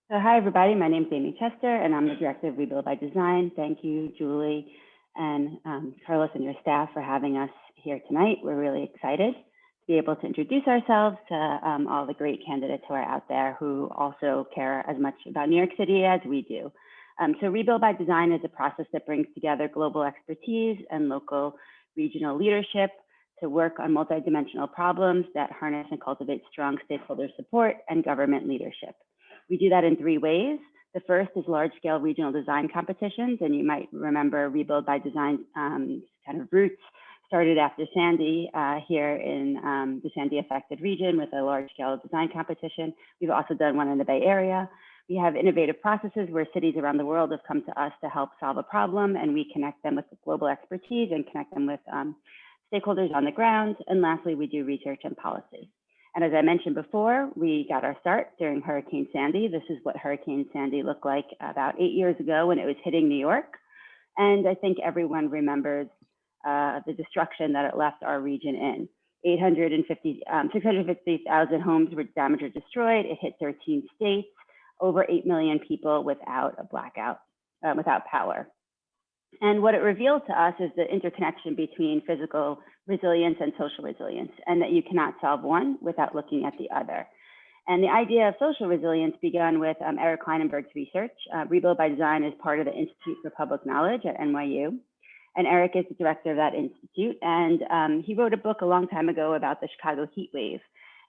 So hi, everybody. My name is Amy Chester, and I'm the Director of Rebuild by Design. Thank you, Julie and Carlos and your staff for having us here tonight. We're really excited to be able to introduce ourselves to all the great candidates who are out there who also care as much about New York City as we do. So Rebuild by Design is a process that brings together global expertise and local regional leadership to work on multidimensional problems that harness and cultivate strong stakeholder support and government leadership. We do that in 3 ways. The first is large-scale regional design competitions, and you might remember Rebuild by Design kind of roots started after Sandy here in the Sandy-affected region with a large-scale design competition. We've also done one in the Bay Area. We have innovative processes where cities around the world have come to us to help solve a problem, and we connect them with global expertise and connect them with stakeholders on the ground. And lastly, we do research and policy. And as I mentioned before, we got our start during Hurricane Sandy. This is what Hurricane Sandy looked like about 8 years ago when it was hitting New York. And I think everyone remembers the destruction that it left our region in. 650,000 homes were damaged or destroyed. It hit 13 states, over 8 million people without a blackout, without power. And what it revealed to us is the interconnection between physical resilience and social resilience, and that you cannot solve one without looking at the other. And the idea of social resilience began with Eric Kleinenberg's research. Rebuild by Design is part of the Institute for Public Knowledge at NYU. And Eric is the director of that institute. And he wrote a book a long time ago about the Chicago heat wave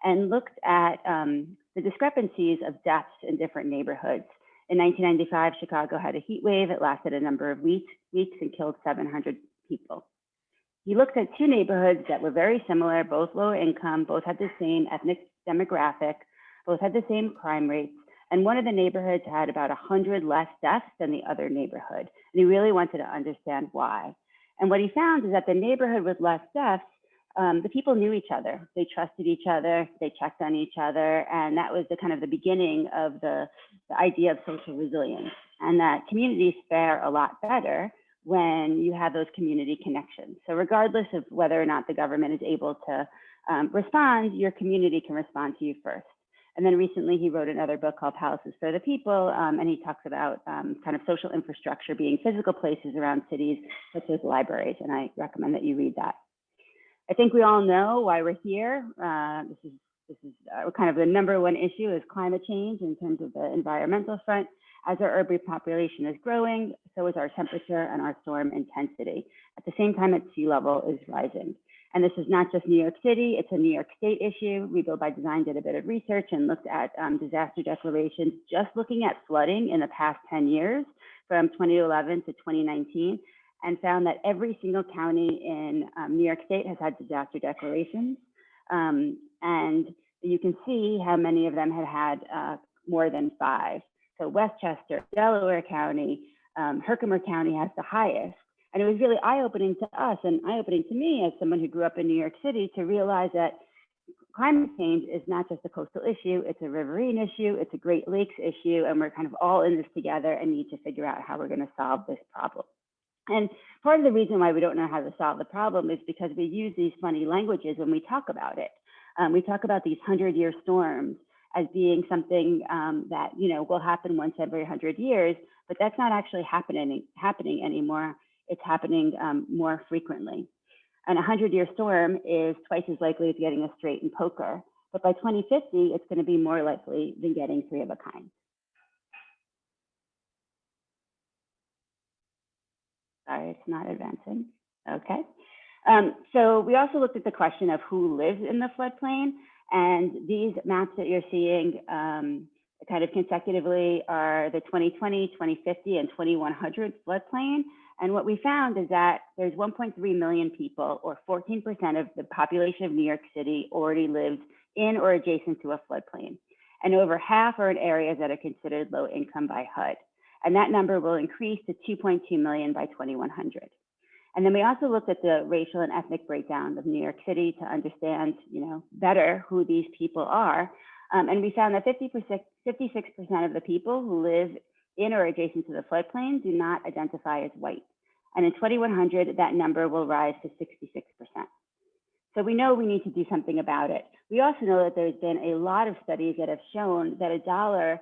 and looked at the discrepancies of deaths in different neighborhoods. In 1995, Chicago had a heat wave. It lasted a number of weeks and killed 700 people. He looked at 2 neighborhoods that were very similar, both lower income, both had the same ethnic demographic, both had the same crime rates. And one of the neighborhoods had about 100 less deaths than the other neighborhood. And he really wanted to understand why. And what he found is that the neighborhood with less deaths, the people knew each other. They trusted each other. They checked on each other. And that was the kind of the beginning of the idea of social resilience, and that communities fare a lot better when you have those community connections. So regardless of whether or not the government is able to respond, your community can respond to you first. And then recently he wrote another book called Palaces for the People, and he talks about kind of social infrastructure being physical places around cities, such as libraries, and I recommend that you read that. I think we all know why we're here. This is kind of the #1 issue is climate change in terms of the environmental front. As our urban population is growing, so is our temperature and our storm intensity. At the same time, its sea level is rising. And this is not just New York City, it's a New York State issue. Rebuild by Design did a bit of research and looked at disaster declarations, just looking at flooding in the past 10 years, from 2011 to 2019, and found that every single county in New York State has had disaster declarations. And you can see how many of them have had more than 5. So Westchester, Delaware County, Herkimer County has the highest. And it was really eye-opening to us and eye-opening to me as someone who grew up in New York City to realize that climate change is not just a coastal issue, it's a riverine issue, it's a Great Lakes issue, and we're kind of all in this together and need to figure out how we're going to solve this problem. And part of the reason why we don't know how to solve the problem is because we use these funny languages when we talk about it. We talk about these 100-year storms as being something that will happen once every 100 years, but that's not actually happening anymore. It's happening more frequently. And a 100-year storm is twice as likely as getting a straight in poker. But by 2050, it's going to be more likely than getting 3 of a kind. Sorry, it's not advancing. Okay. So we also looked at the question of who lives in the floodplain. And these maps that you're seeing kind of consecutively are the 2020, 2050, and 2100 floodplain. And what we found is that there's 1.3 million people, or 14% of the population of New York City, already lives in or adjacent to a floodplain. And over half are in areas that are considered low income by HUD. And that number will increase to 2.2 million by 2100. And then we also looked at the racial and ethnic breakdown of New York City to understand, better who these people are. And we found that 56% of the people who live in or adjacent to the floodplain do not identify as white. And in 2100, that number will rise to 66%. So we know we need to do something about it. We also know that there's been a lot of studies that have shown that $1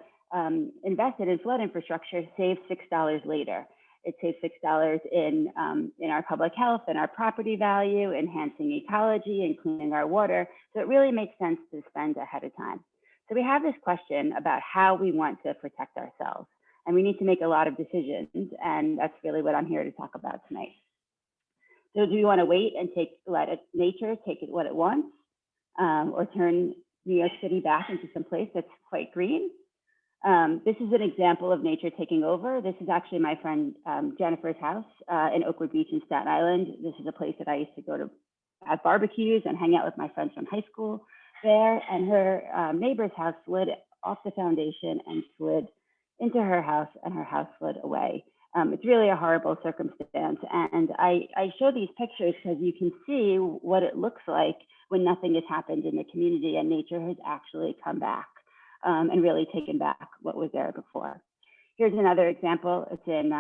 invested in flood infrastructure saves $6 later. It saves $6 in our public health and our property value, enhancing ecology and cleaning our water. So it really makes sense to spend ahead of time. So we have this question about how we want to protect ourselves, and we need to make a lot of decisions, and that's really what I'm here to talk about tonight. So do we want to wait and let nature take it what it wants, or turn New York City back into some place that's quite green? This is an example of nature taking over. This is actually my friend Jennifer's house in Oakwood Beach in Staten Island. This is a place that I used to go to have barbecues and hang out with my friends from high school there. And her neighbor's house slid off the foundation and slid into her house, and her house slid away. It's really a horrible circumstance. And I show these pictures because you can see what it looks like when nothing has happened in the community and nature has actually come back and really taken back what was there before. Here's another example. It's in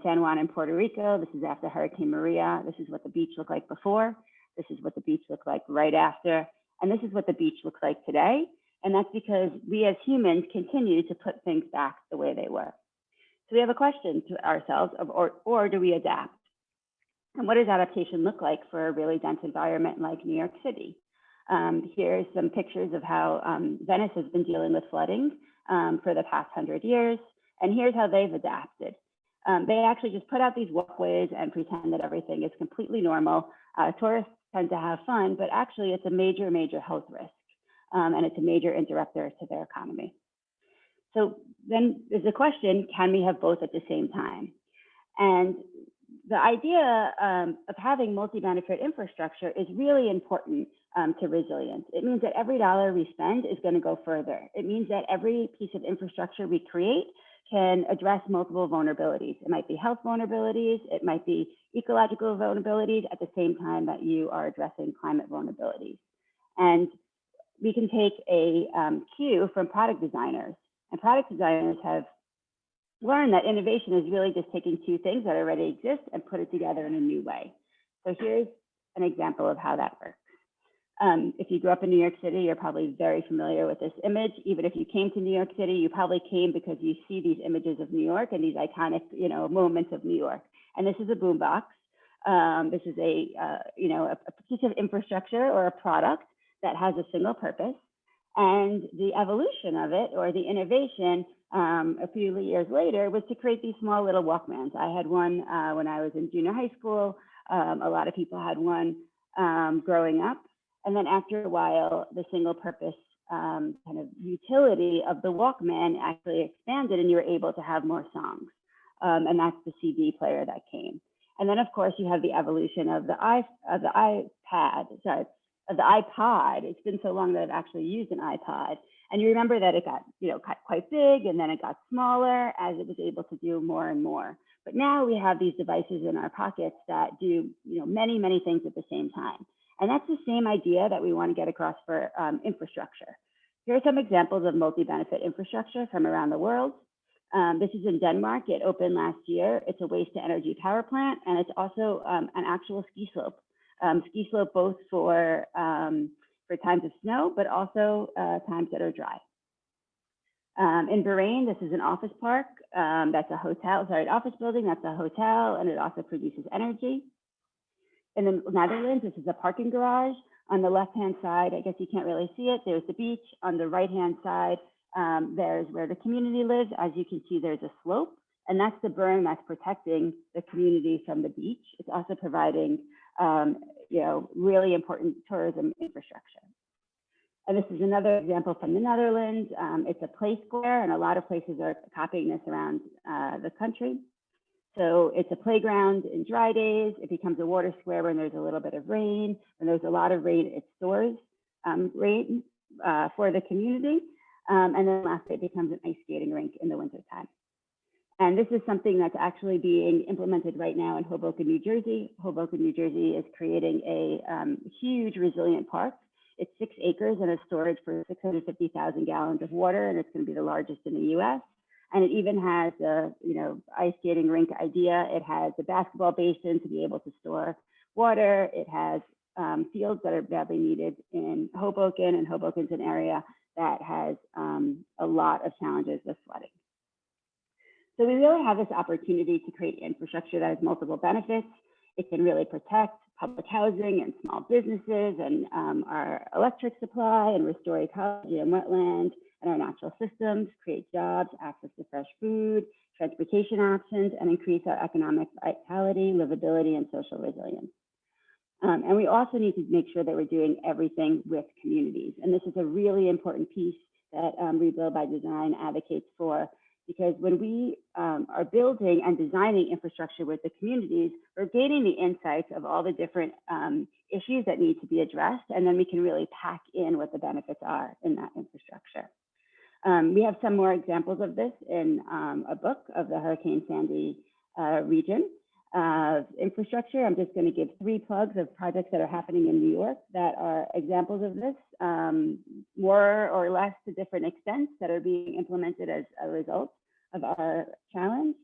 San Juan in Puerto Rico. This is after Hurricane Maria. This is what the beach looked like before. This is what the beach looked like right after. And this is what the beach looks like today. And that's because we as humans continue to put things back the way they were. So we have a question to ourselves of, or do we adapt? And what does adaptation look like for a really dense environment like New York City? Here's some pictures of how Venice has been dealing with flooding for the past 100 years. And here's how they've adapted. They actually just put out these walkways and pretend that everything is completely normal. Tourists tend to have fun, but actually it's a major, major health risk. And it's a major interrupter to their economy. So then there's a question, can we have both at the same time? And the idea of having multi-benefit infrastructure is really important to resilience. It means that every dollar we spend is going to go further. It means that every piece of infrastructure we create can address multiple vulnerabilities. It might be health vulnerabilities, it might be ecological vulnerabilities at the same time that you are addressing climate vulnerabilities. And we can take a cue from product designers. And product designers have learned that innovation is really just taking two things that already exist and put it together in a new way. So here's an example of how that works. If you grew up in New York City, you're probably very familiar with this image. Even if you came to New York City, you probably came because you see these images of New York and these iconic, moments of New York. And this is a boombox. This is a piece of infrastructure or a product that has a single purpose. And the evolution of it, or the innovation a few years later, was to create these small little Walkmans. I had one when I was in junior high school. A lot of people had one growing up. And then after a while, the single purpose kind of utility of the Walkman actually expanded, and you were able to have more songs. And that's the CD player that came. And then, of course, you have the evolution of the iPod. It's been so long that I've actually used an iPod. And you remember that it got, quite big, and then it got smaller as it was able to do more and more. But now we have these devices in our pockets that do, many, many things at the same time. And that's the same idea that we want to get across for infrastructure. Here are some examples of multi-benefit infrastructure from around the world. This is in Denmark. It opened last year. It's a waste to energy power plant, and it's also an actual ski slope. Ski slope both for times of snow, but also times that are dry. In Bahrain, this is an office park. That's a hotel, an office building, that's a hotel, and it also produces energy. In the Netherlands, this is a parking garage. On the left-hand side, I guess you can't really see it, there's the beach. On the right-hand side, there's where the community lives. As you can see, there's a slope, and that's the berm that's protecting the community from the beach. It's also providing really important tourism infrastructure. And this is another example from the Netherlands. It's a play square, and a lot of places are copying this around the country. So it's a playground in dry days. It becomes a water square when there's a little bit of rain. When there's a lot of rain, it stores rain for the community. And then lastly, it becomes an ice skating rink in the wintertime. And this is something that's actually being implemented right now in Hoboken, New Jersey. Hoboken, New Jersey is creating a huge resilient park. It's 6 acres and a storage for 650,000 gallons of water, and it's going to be the largest in the U.S. And it even has a ice skating rink idea. It has a basketball basin to be able to store water. It has fields that are badly needed in Hoboken, and Hoboken's an area that has a lot of challenges with flooding. So we really have this opportunity to create infrastructure that has multiple benefits. It can really protect public housing and small businesses and our electric supply and restore ecology and wetland and our natural systems, create jobs, access to fresh food, transportation options, and increase our economic vitality, livability, and social resilience. And we also need to make sure that we're doing everything with communities. And this is a really important piece that Rebuild by Design advocates for, because when we are building and designing infrastructure with the communities, we're gaining the insights of all the different issues that need to be addressed, and then we can really pack in what the benefits are in that infrastructure. We have some more examples of this in a book of the Hurricane Sandy region of infrastructure. I'm just going to give 3 plugs of projects that are happening in New York that are examples of this, more or less to different extents, that are being implemented as a result of our challenge.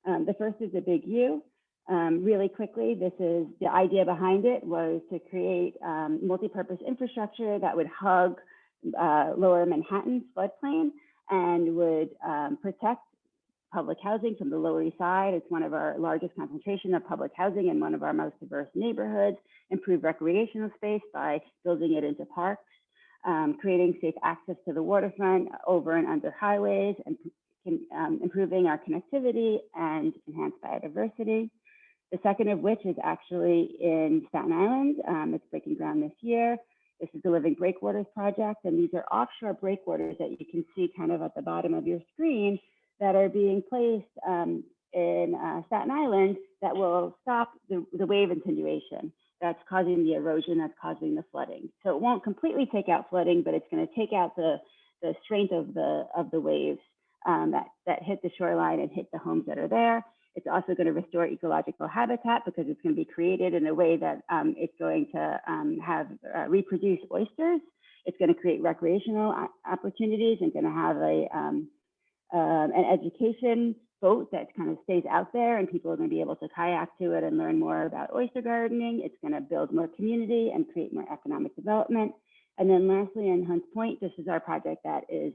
The first is the Big U. Really quickly, this is the idea behind it was to create multi-purpose infrastructure that would hug Lower Manhattan's floodplain and would protect public housing from the Lower East Side. It's one of our largest concentration of public housing in one of our most diverse neighborhoods, improve recreational space by building it into parks, creating safe access to the waterfront over and under highways, and improving our connectivity and enhance biodiversity. The second of which is actually in Staten Island. It's breaking ground this year. This is the Living Breakwaters project, and these are offshore breakwaters that you can see kind of at the bottom of your screen that are being placed in Staten Island that will stop the wave attenuation that's causing the erosion, that's causing the flooding. So it won't completely take out flooding, but it's going to take out the strength of the waves that hit the shoreline and hit the homes that are there. It's also going to restore ecological habitat because it's going to be created in a way that it's going to have reproduce oysters. It's going to create recreational opportunities and going to have an education boat that kind of stays out there, and people are going to be able to kayak to it and learn more about oyster gardening. It's going to build more community and create more economic development. And then lastly, in Hunts Point, this is our project that is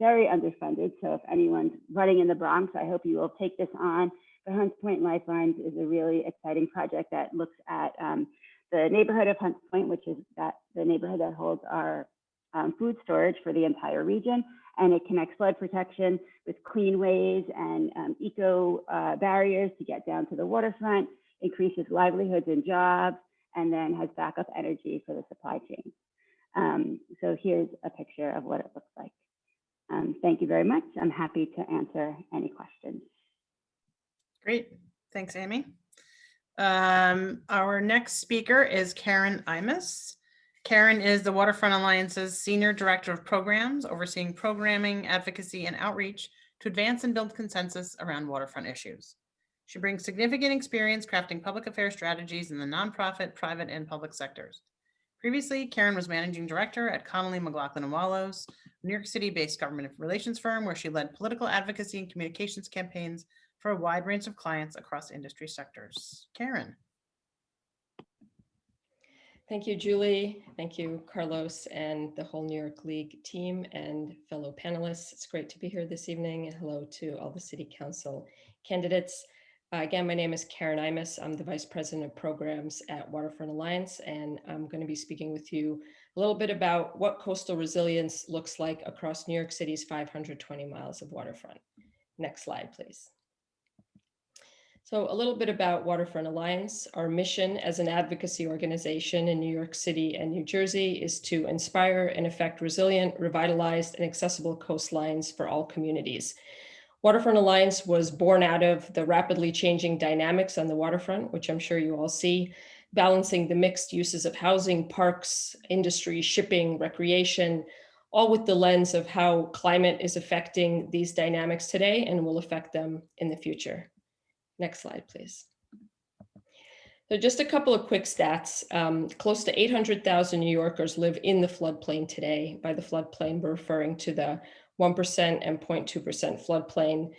very underfunded. So if anyone's running in the Bronx, I hope you will take this on. The Hunts Point Lifelines is a really exciting project that looks at the neighborhood of Hunts Point, which is the neighborhood that holds our food storage for the entire region. And it connects flood protection with clean ways and eco barriers to get down to the waterfront, increases livelihoods and jobs, and then has backup energy for the supply chain. So here's a picture of what it looks like. Thank you very much. I'm happy to answer any questions. Great. Thanks, Amy. Our next speaker is Karen Imus. Karen is the Waterfront Alliance's Senior Director of Programs, overseeing programming, advocacy, and outreach to advance and build consensus around waterfront issues. She brings significant experience crafting public affairs strategies in the nonprofit, private, and public sectors. Previously, Karen was Managing Director at Connolly, McLaughlin & Wallows, a New York City-based government relations firm where she led political advocacy and communications campaigns for a wide range of clients across industry sectors. Karen. Thank you, Julie. Thank you, Carlos, and the whole New York League team and fellow panelists. It's great to be here this evening, and hello to all the City Council candidates. Again, my name is Karen Imus. I'm the Vice President of Programs at Waterfront Alliance, and I'm going to be speaking with you a little bit about what coastal resilience looks like across New York City's 520 miles of waterfront. Next slide, please. So a little bit about Waterfront Alliance. Our mission as an advocacy organization in New York City and New Jersey is to inspire and effect resilient, revitalized, and accessible coastlines for all communities. Waterfront Alliance was born out of the rapidly changing dynamics on the waterfront, which I'm sure you all see, balancing the mixed uses of housing, parks, industry, shipping, recreation, all with the lens of how climate is affecting these dynamics today and will affect them in the future. Next slide, please. So just a couple of quick stats. Close to 800,000 New Yorkers live in the floodplain today. By the floodplain, we're referring to the 1% and 0.2% floodplain.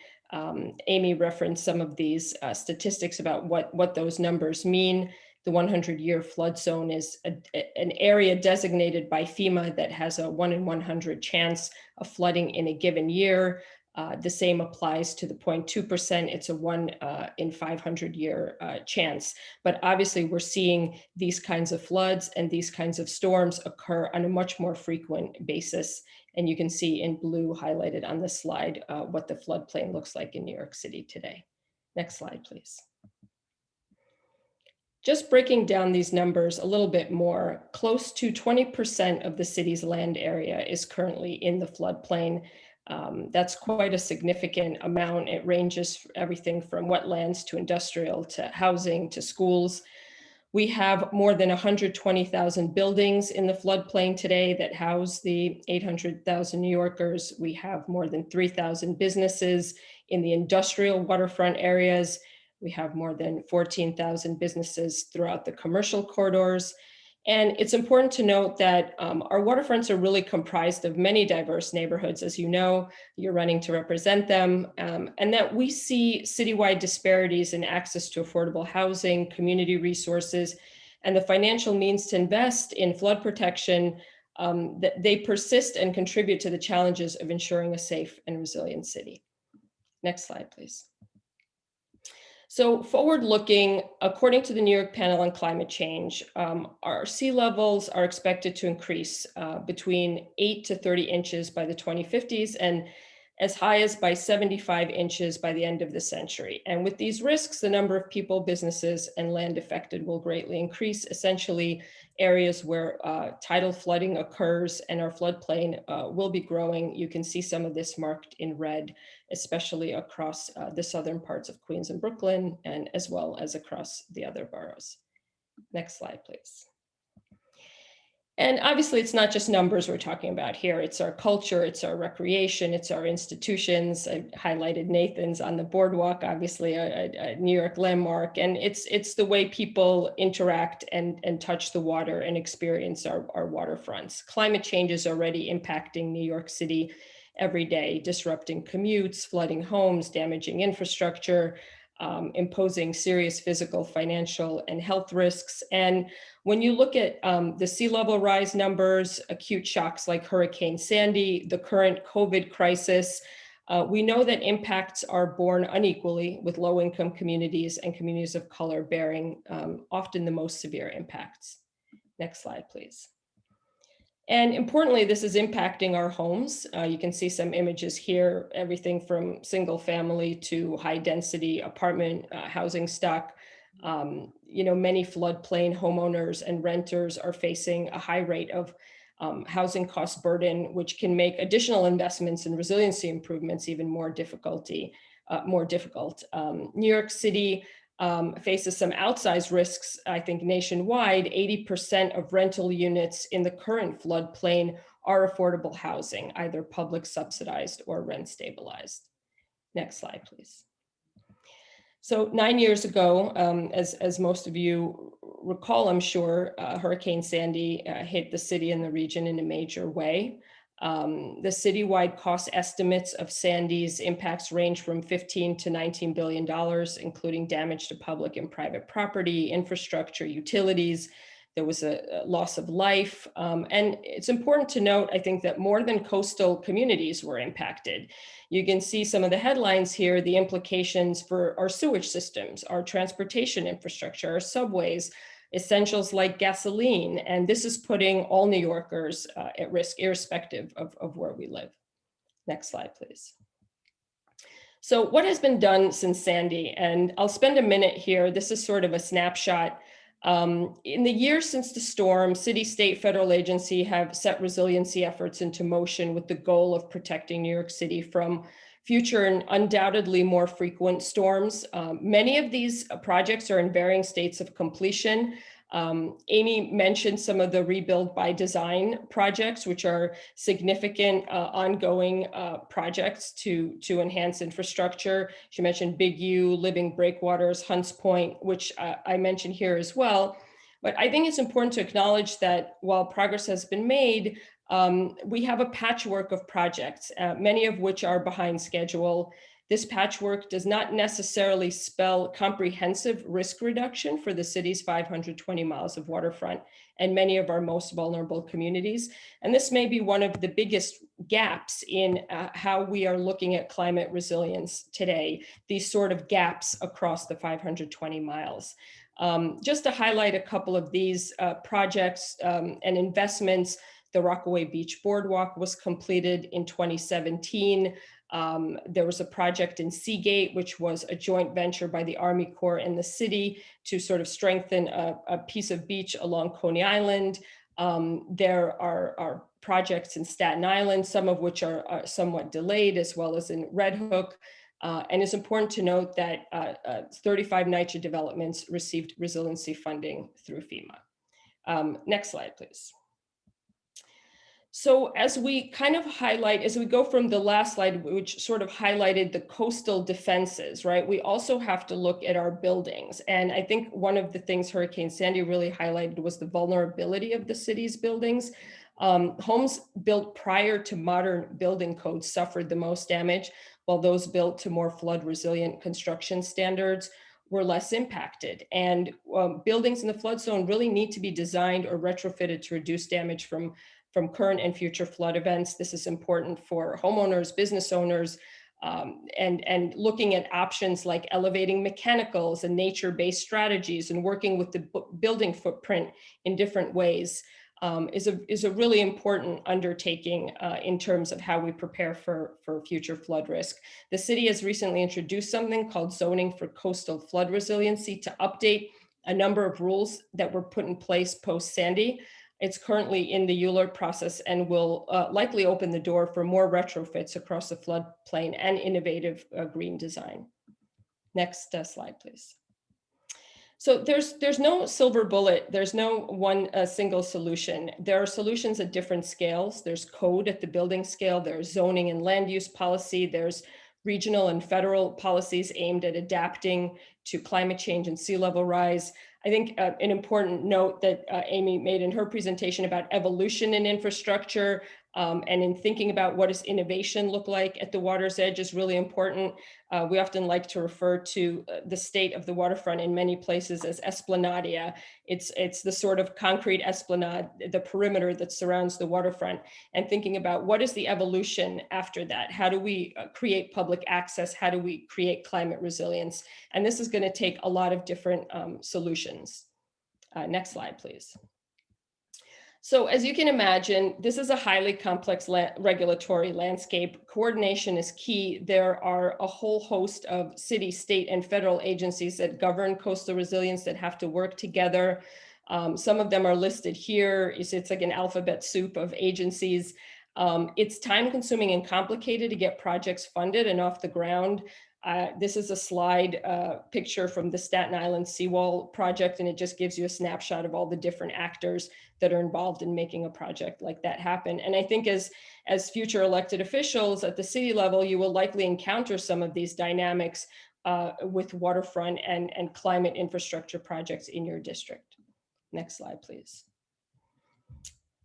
Amy referenced some of these statistics about what those numbers mean. The 100-year flood zone is an area designated by FEMA that has a 1 in 100 chance of flooding in a given year. The same applies to the 0.2%. It's a 1 in 500 year chance. But obviously we're seeing these kinds of floods and these kinds of storms occur on a much more frequent basis. And you can see in blue highlighted on this slide what the floodplain looks like in New York City today. Next slide, please. Just breaking down these numbers a little bit more, close to 20% of the city's land area is currently in the floodplain. That's quite a significant amount. It ranges everything from wetlands to industrial to housing to schools. We have more than 120,000 buildings in the floodplain today that house the 800,000 New Yorkers. We have more than 3,000 businesses in the industrial waterfront areas. We have more than 14,000 businesses throughout the commercial corridors. And it's important to note that our waterfronts are really comprised of many diverse neighborhoods. As you know, you're running to represent them, and that we see citywide disparities in access to affordable housing, community resources, and the financial means to invest in flood protection, that they persist and contribute to the challenges of ensuring a safe and resilient city. Next slide, please. So forward looking, according to the New York Panel on Climate Change, our sea levels are expected to increase between 8 to 30 inches by the 2050s and as high as by 75 inches by the end of the century. And with these risks, the number of people, businesses, and land affected will greatly increase, essentially areas where tidal flooding occurs and our floodplain will be growing. You can see some of this marked in red, especially across the southern parts of Queens and Brooklyn, and as well as across the other boroughs. Next slide, please. And obviously, it's not just numbers we're talking about here. It's our culture, it's our recreation, it's our institutions. I highlighted Nathan's on the boardwalk, obviously a New York landmark. And it's the way people interact and touch the water and experience our waterfronts. Climate change is already impacting New York City every day, disrupting commutes, flooding homes, damaging infrastructure, imposing serious physical, financial, and health risks. And when you look at the sea level rise numbers, acute shocks like Hurricane Sandy, the current COVID crisis, we know that impacts are borne unequally, with low-income communities and communities of color bearing often the most severe impacts. Next slide, please. And importantly, this is impacting our homes. You can see some images here, everything from single family to high density apartment housing stock. Many floodplain homeowners and renters are facing a high rate of housing cost burden, which can make additional investments in resiliency improvements even more difficult. New York City faces some outsized risks, I think nationwide. 80% of rental units in the current floodplain are affordable housing, either public subsidized or rent stabilized. Next slide, please. So 9 years ago, as most of you recall, I'm sure, Hurricane Sandy hit the city and the region in a major way. The citywide cost estimates of Sandy's impacts range from $15 to $19 billion, including damage to public and private property, infrastructure, utilities. There was a loss of life. And it's important to note, I think, that more than coastal communities were impacted. You can see some of the headlines here, the implications for our sewage systems, our transportation infrastructure, our subways, essentials like gasoline. And this is putting all New Yorkers at risk, irrespective of where we live. Next slide, please. So what has been done since Sandy? And I'll spend a minute here. This is sort of a snapshot. In the years since the storm, city, state, federal agency have set resiliency efforts into motion with the goal of protecting New York City from future and undoubtedly more frequent storms. Many of these projects are in varying states of completion. Amy mentioned some of the Rebuild by Design projects, which are significant ongoing projects to enhance infrastructure. She mentioned Big U, Living Breakwaters, Hunts Point, which I mentioned here as well. But I think it's important to acknowledge that while progress has been made, we have a patchwork of projects, many of which are behind schedule. This patchwork does not necessarily spell comprehensive risk reduction for the city's 520 miles of waterfront and many of our most vulnerable communities. And this may be one of the biggest gaps in how we are looking at climate resilience today, these sort of gaps across the 520 miles. Just to highlight a couple of these projects and investments, the Rockaway Beach Boardwalk was completed in 2017. There was a project in Seagate, which was a joint venture by the Army Corps and the city to sort of strengthen a piece of beach along Coney Island. There are projects in Staten Island, some of which are somewhat delayed, as well as in Red Hook. And it's important to note that 35 NYCHA developments received resiliency funding through FEMA. Next slide, please. So as we kind of highlight, as we go from the last slide, which sort of highlighted the coastal defenses, right? We also have to look at our buildings. And I think one of the things Hurricane Sandy really highlighted was the vulnerability of the city's buildings. Homes built prior to modern building codes suffered the most damage, while those built to more flood resilient construction standards were less impacted. And buildings in the flood zone really need to be designed or retrofitted to reduce damage from current and future flood events. This is important for homeowners, business owners, and looking at options like elevating mechanicals and nature-based strategies and working with the building footprint in different ways is a really important undertaking in terms of how we prepare for future flood risk. The city has recently introduced something called zoning for coastal flood resiliency to update a number of rules that were put in place post-Sandy. It's currently in the ULURP process and will likely open the door for more retrofits across the floodplain and innovative green design. Next slide, please. So there's no silver bullet. There's no one single solution. There are solutions at different scales. There's code at the building scale. There's zoning and land use policy. There's regional and federal policies aimed at adapting to climate change and sea level rise. I think an important note that Amy made in her presentation about evolution in infrastructure and in thinking about what does innovation look like at the water's edge is really important. We often like to refer to the state of the waterfront in many places as esplanadia. It's the sort of concrete esplanade, the perimeter that surrounds the waterfront, and thinking about what is the evolution after that? How do we create public access? How do we create climate resilience? And this is going to take a lot of different solutions. Next slide, please. So as you can imagine, this is a highly complex regulatory landscape. Coordination is key. There are a whole host of city, state, and federal agencies that govern coastal resilience that have to work together. Some of them are listed here. It's like an alphabet soup of agencies. It's time consuming and complicated to get projects funded and off the ground. This is a slide picture from the Staten Island Seawall project, and it just gives you a snapshot of all the different actors that are involved in making a project like that happen. And I think as future elected officials at the city level, you will likely encounter some of these dynamics with waterfront and climate infrastructure projects in your district. Next slide, please.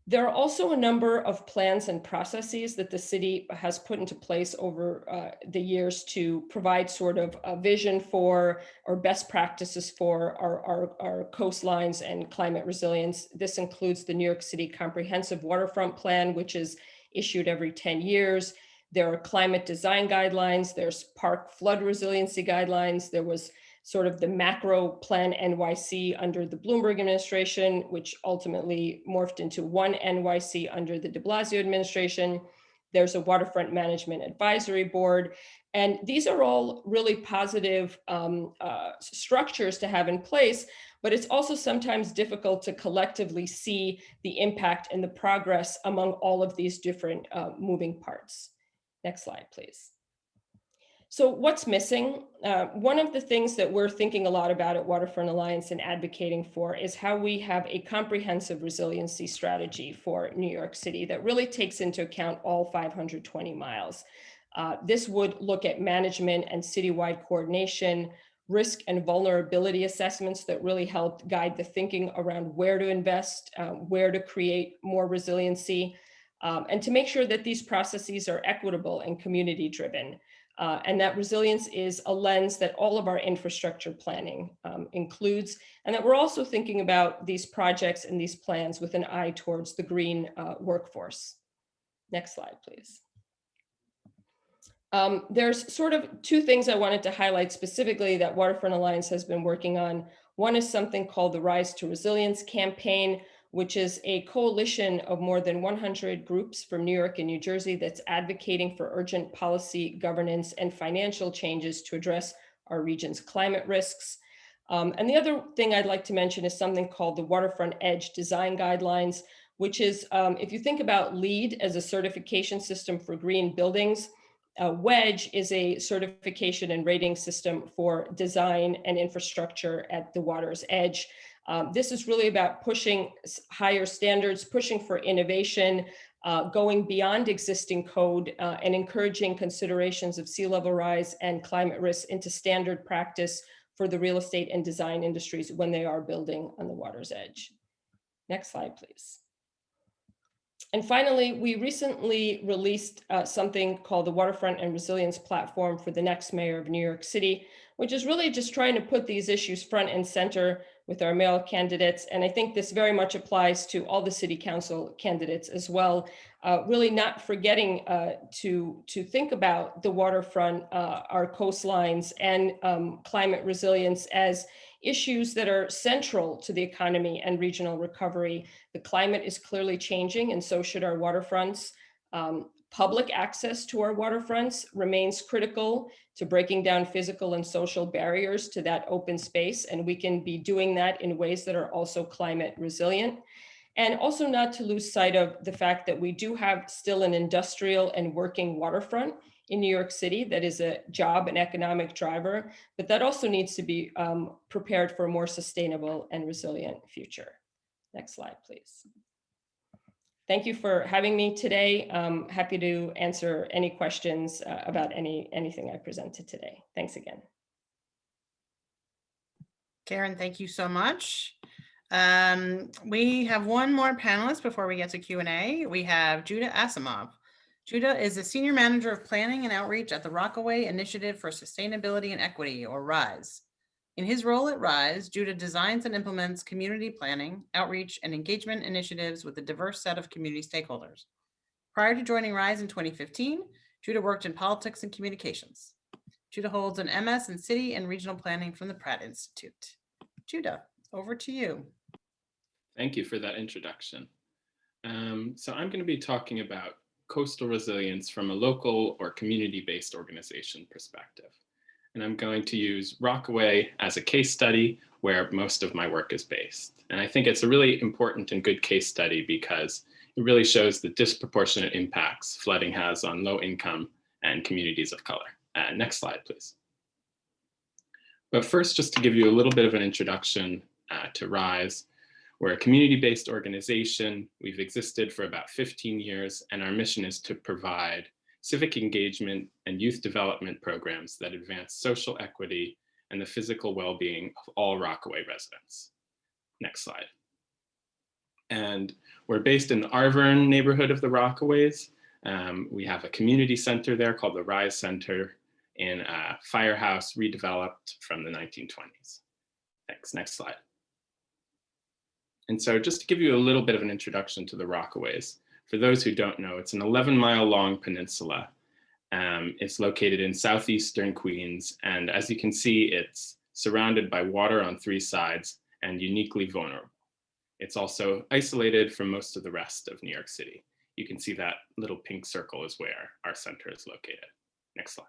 There are also a number of plans and processes that the city has put into place over the years to provide sort of a vision for or best practices for our coastlines and climate resilience. This includes the New York City Comprehensive Waterfront Plan, which is issued every 10 years. There are climate design guidelines. There's park flood resiliency guidelines. There was sort of the macro plan NYC under the Bloomberg administration, which ultimately morphed into one NYC under the de Blasio administration. There's a waterfront management advisory board. And these are all really positive structures to have in place, but it's also sometimes difficult to collectively see the impact and the progress among all of these different moving parts. Next slide, please. So what's missing? One of the things that we're thinking a lot about at Waterfront Alliance and advocating for is how we have a comprehensive resiliency strategy for New York City that really takes into account all 520 miles. This would look at management and citywide coordination, risk and vulnerability assessments that really help guide the thinking around where to invest, where to create more resiliency, and to make sure that these processes are equitable and community driven. And that resilience is a lens that all of our infrastructure planning includes, and that we're also thinking about these projects and these plans with an eye towards the green workforce. Next slide, please. There's sort of two things I wanted to highlight specifically that Waterfront Alliance has been working on. One is something called the Rise to Resilience campaign, which is a coalition of more than 100 groups from New York and New Jersey that's advocating for urgent policy, governance, and financial changes to address our region's climate risks. And the other thing I'd like to mention is something called the Waterfront Edge Design Guidelines, which is, if you think about LEED as a certification system for green buildings, WEDGE is a certification and rating system for design and infrastructure at the water's edge. This is really about pushing higher standards, pushing for innovation, going beyond existing code, and encouraging considerations of sea level rise and climate risks into standard practice for the real estate and design industries when they are building on the water's edge. Next slide, please. And finally, we recently released something called the Waterfront and Resilience Platform for the next mayor of New York City, which is really just trying to put these issues front and center with our male candidates. And I think this very much applies to all the city council candidates as well, really not forgetting to think about the waterfront, our coastlines, and climate resilience as issues that are central to the economy and regional recovery. The climate is clearly changing, and so should our waterfronts. Public access to our waterfronts remains critical to breaking down physical and social barriers to that open space, and we can be doing that in ways that are also climate resilient. And also not to lose sight of the fact that we do have still an industrial and working waterfront in New York City that is a job and economic driver, but that also needs to be prepared for a more sustainable and resilient future. Next slide, please. Thank you for having me today. Happy to answer any questions about anything I presented today. Thanks again. Karen, thank you so much. We have one more panelist before we get to Q&A. We have Judah Asimov. Judah is the Senior Manager of Planning and Outreach at the Rockaway Initiative for Sustainability and Equity, or RISE. In his role at RISE, Judah designs and implements community planning, outreach, and engagement initiatives with a diverse set of community stakeholders. Prior to joining RISE in 2015, Judah worked in politics and communications. Judah holds an MS in City and Regional Planning from the Pratt Institute. Judah, over to you. Thank you for that introduction. So I'm going to be talking about coastal resilience from a local or community-based organization perspective. And I'm going to use Rockaway as a case study where most of my work is based. And I think it's a really important and good case study because it really shows the disproportionate impacts flooding has on low income and communities of color. Next slide, please. But first, just to give you a little bit of an introduction to RISE. We're a community-based organization. We've existed for about 15 years, and our mission is to provide civic engagement and youth development programs that advance social equity and the physical well-being of all Rockaway residents. Next slide. And we're based in the Arvern neighborhood of the Rockaways. We have a community center there called the RISE Center in a firehouse redeveloped from the 1920s. Thanks, next slide. And so just to give you a little bit of an introduction to the Rockaways, for those who don't know, it's an 11-mile long peninsula. It's located in southeastern Queens. And as you can see, it's surrounded by water on 3 sides and uniquely vulnerable. It's also isolated from most of the rest of New York City. You can see that little pink circle is where our center is located. Next slide.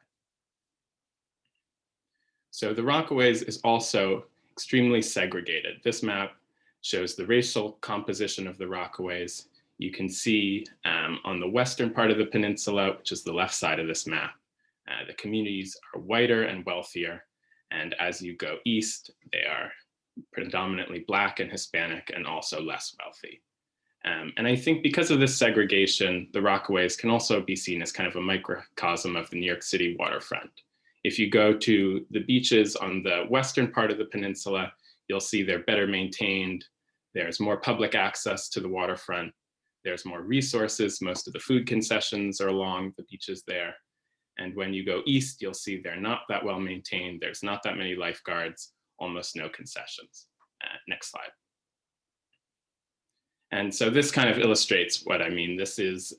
So the Rockaways is also extremely segregated. This map shows the racial composition of the Rockaways. You can see on the western part of the peninsula, which is the left side of this map, the communities are whiter and wealthier. And as you go east, they are predominantly Black and Hispanic and also less wealthy. And I think because of this segregation, the Rockaways can also be seen as kind of a microcosm of the New York City waterfront. If you go to the beaches on the western part of the peninsula, you'll see they're better maintained. There's more public access to the waterfront. There's more resources. Most of the food concessions are along the beaches there. And when you go east, you'll see they're not that well maintained. There's not that many lifeguards, almost no concessions. Next slide. And so this kind of illustrates what I mean. This is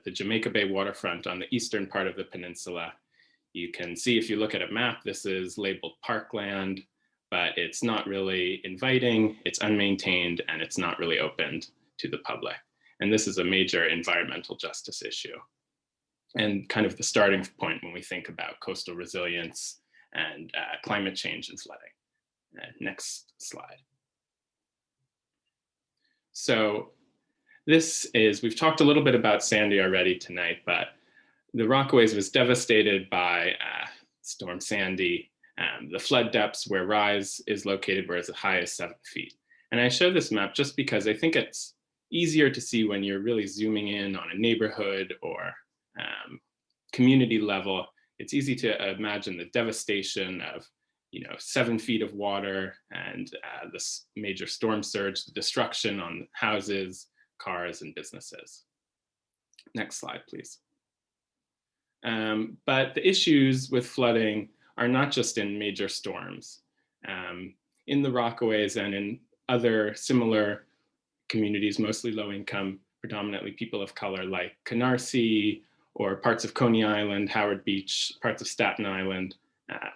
the Jamaica Bay Waterfront on the eastern part of the peninsula. You can see if you look at a map, this is labeled parkland, but it's not really inviting, it's unmaintained, and it's not really opened to the public. And this is a major environmental justice issue, and kind of the starting point when we think about coastal resilience and climate change and flooding. Next slide. So this is, we've talked a little bit about Sandy already tonight, but the Rockaways was devastated by Storm Sandy. The flood depths where Rise is located were as high as 7 feet. And I show this map just because I think it's easier to see when you're really zooming in on a neighborhood or community level. It's easy to imagine the devastation of 7 feet of water and this major storm surge, the destruction on houses, cars, and businesses. Next slide, please. But the issues with flooding are not just in major storms. In the Rockaways and in other similar communities, mostly low income, predominantly people of color, like Canarsie or parts of Coney Island, Howard Beach, parts of Staten Island,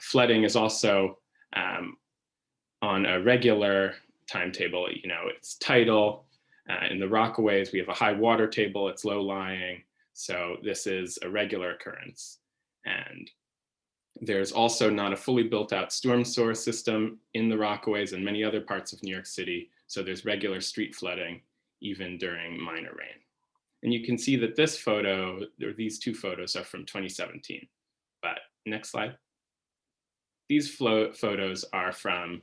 flooding is also on a regular timetable. It's tidal. In the Rockaways, we have a high water table, it's low lying. So this is a regular occurrence. And there's also not a fully built out storm sewer system in the Rockaways and many other parts of New York City. So there's regular street flooding even during minor rain. And you can see that this photo, or these two photos, are from 2017. But next slide. These photos are from,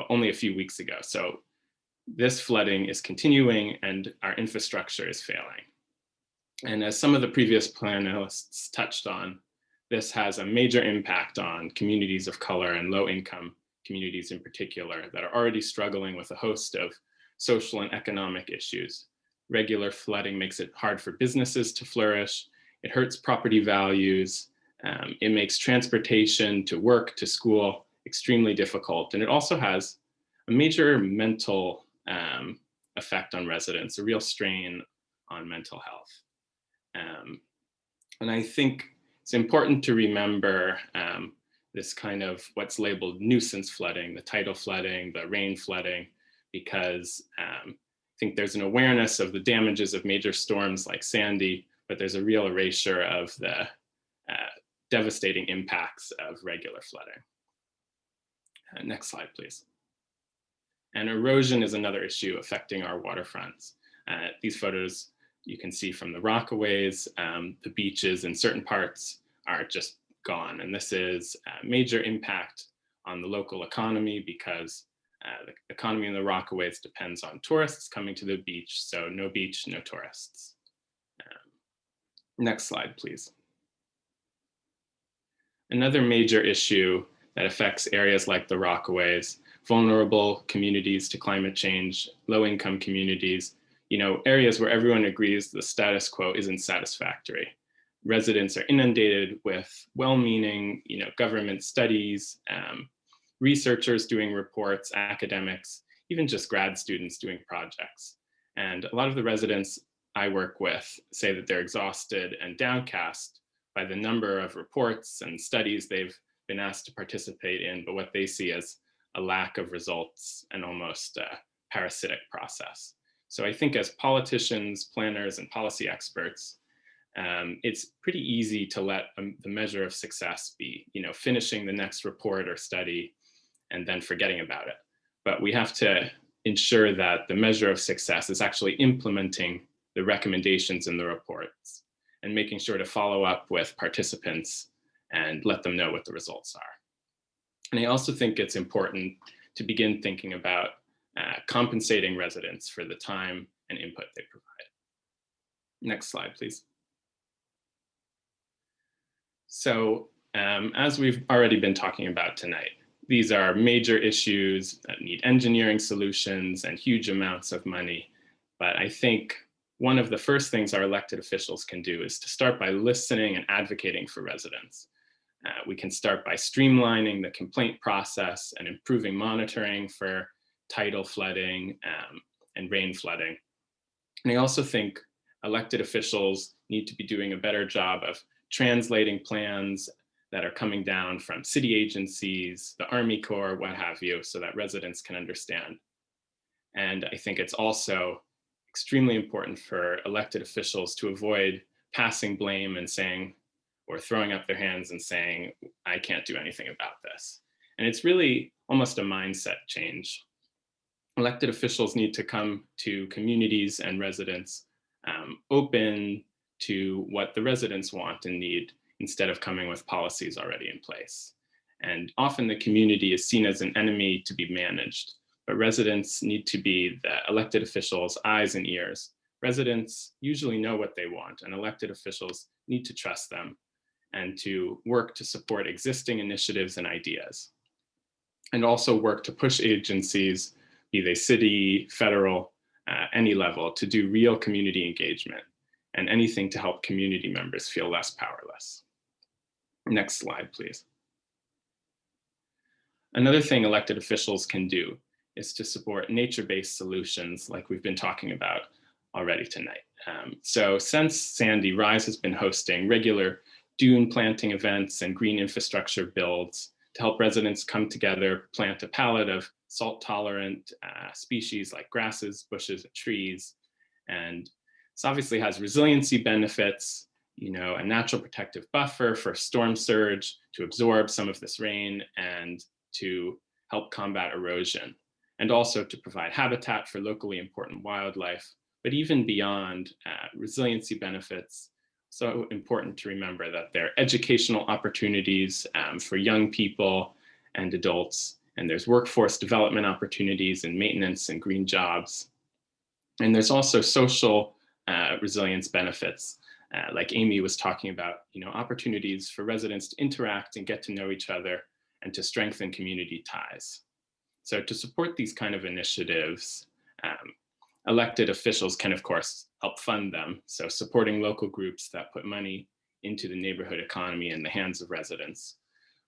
only a few weeks ago. So this flooding is continuing and our infrastructure is failing. And as some of the previous panelists touched on, this has a major impact on communities of color and low income communities in particular that are already struggling with a host of social and economic issues. Regular flooding makes it hard for businesses to flourish. It hurts property values. It makes transportation to work, to school, extremely difficult. And it also has a major mental effect on residents, a real strain on mental health. And I think it's important to remember this kind of what's labeled nuisance flooding, the tidal flooding, the rain flooding, because I think there's an awareness of the damages of major storms like Sandy, but there's a real erasure of the devastating impacts of regular flooding. Next slide, please. And erosion is another issue affecting our waterfronts. These photos you can see from the Rockaways, the beaches in certain parts are just gone. And this is a major impact on the local economy because the economy in the Rockaways depends on tourists coming to the beach. So no beach, no tourists. Next slide, please. Another major issue that affects areas like the Rockaways, vulnerable communities to climate change, low-income communities, areas where everyone agrees the status quo isn't satisfactory. Residents are inundated with well-meaning, government studies, researchers doing reports, academics, even just grad students doing projects. And a lot of the residents I work with say that they're exhausted and downcast by the number of reports and studies they've been asked to participate in, but what they see as a lack of results and almost a parasitic process. So I think as politicians, planners, and policy experts, it's pretty easy to let the measure of success be, finishing the next report or study and then forgetting about it. But we have to ensure that the measure of success is actually implementing the recommendations in the reports and making sure to follow up with participants and let them know what the results are. And I also think it's important to begin thinking about compensating residents for the time and input they provide. Next slide, please. So as we've already been talking about tonight, these are major issues that need engineering solutions and huge amounts of money. But I think one of the first things our elected officials can do is to start by listening and advocating for residents. We can start by streamlining the complaint process and improving monitoring for tidal flooding and rain flooding. And I also think elected officials need to be doing a better job of translating plans that are coming down from city agencies, the Army Corps, what have you, so that residents can understand. And I think it's also extremely important for elected officials to avoid passing blame and saying, or throwing up their hands and saying, I can't do anything about this. And it's really almost a mindset change. Elected officials need to come to communities and residents open to what the residents want and need, instead of coming with policies already in place. And often the community is seen as an enemy to be managed, but residents need to be the elected officials' eyes and ears. Residents usually know what they want, and elected officials need to trust them and to work to support existing initiatives and ideas. And also work to push agencies, be they city, federal, any level, to do real community engagement and anything to help community members feel less powerless. Next slide, please. Another thing elected officials can do is to support nature-based solutions like we've been talking about already tonight. So since Sandy, RISE has been hosting regular dune planting events and green infrastructure builds to help residents come together, plant a palette of salt-tolerant species like grasses, bushes, and trees. And this obviously has resiliency benefits, you know, a natural protective buffer for storm surge to absorb some of this rain and to help combat erosion, and also to provide habitat for locally important wildlife. But even beyond resiliency benefits, so important to remember that there are educational opportunities for young people and adults, and there's workforce development opportunities and maintenance and green jobs. And there's also social resilience benefits, like Amy was talking about, you know, opportunities for residents to interact and get to know each other and to strengthen community ties. So to support these kind of initiatives, elected officials can, of course, help fund them. So supporting local groups that put money into the neighborhood economy in the hands of residents.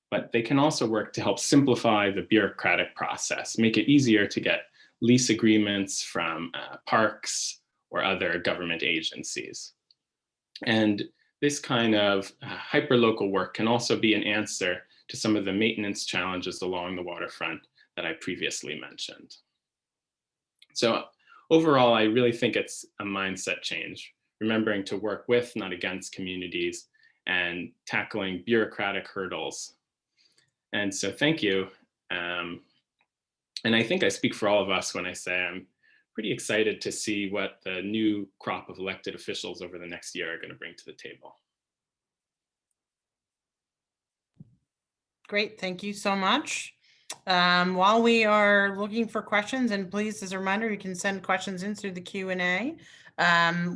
But they can also work to help simplify the bureaucratic process, make it easier to get lease agreements from parks or other government agencies. And this kind of hyperlocal work can also be an answer to some of the maintenance challenges along the waterfront that I previously mentioned. So overall, I really think it's a mindset change, remembering to work with, not against communities, and tackling bureaucratic hurdles. And so thank you. And I think I speak for all of us when I say I'm pretty excited to see what the new crop of elected officials over the next year are going to bring to the table. Great, thank you so much. While we are looking for questions, and please, as a reminder, you can send questions in through the Q&A.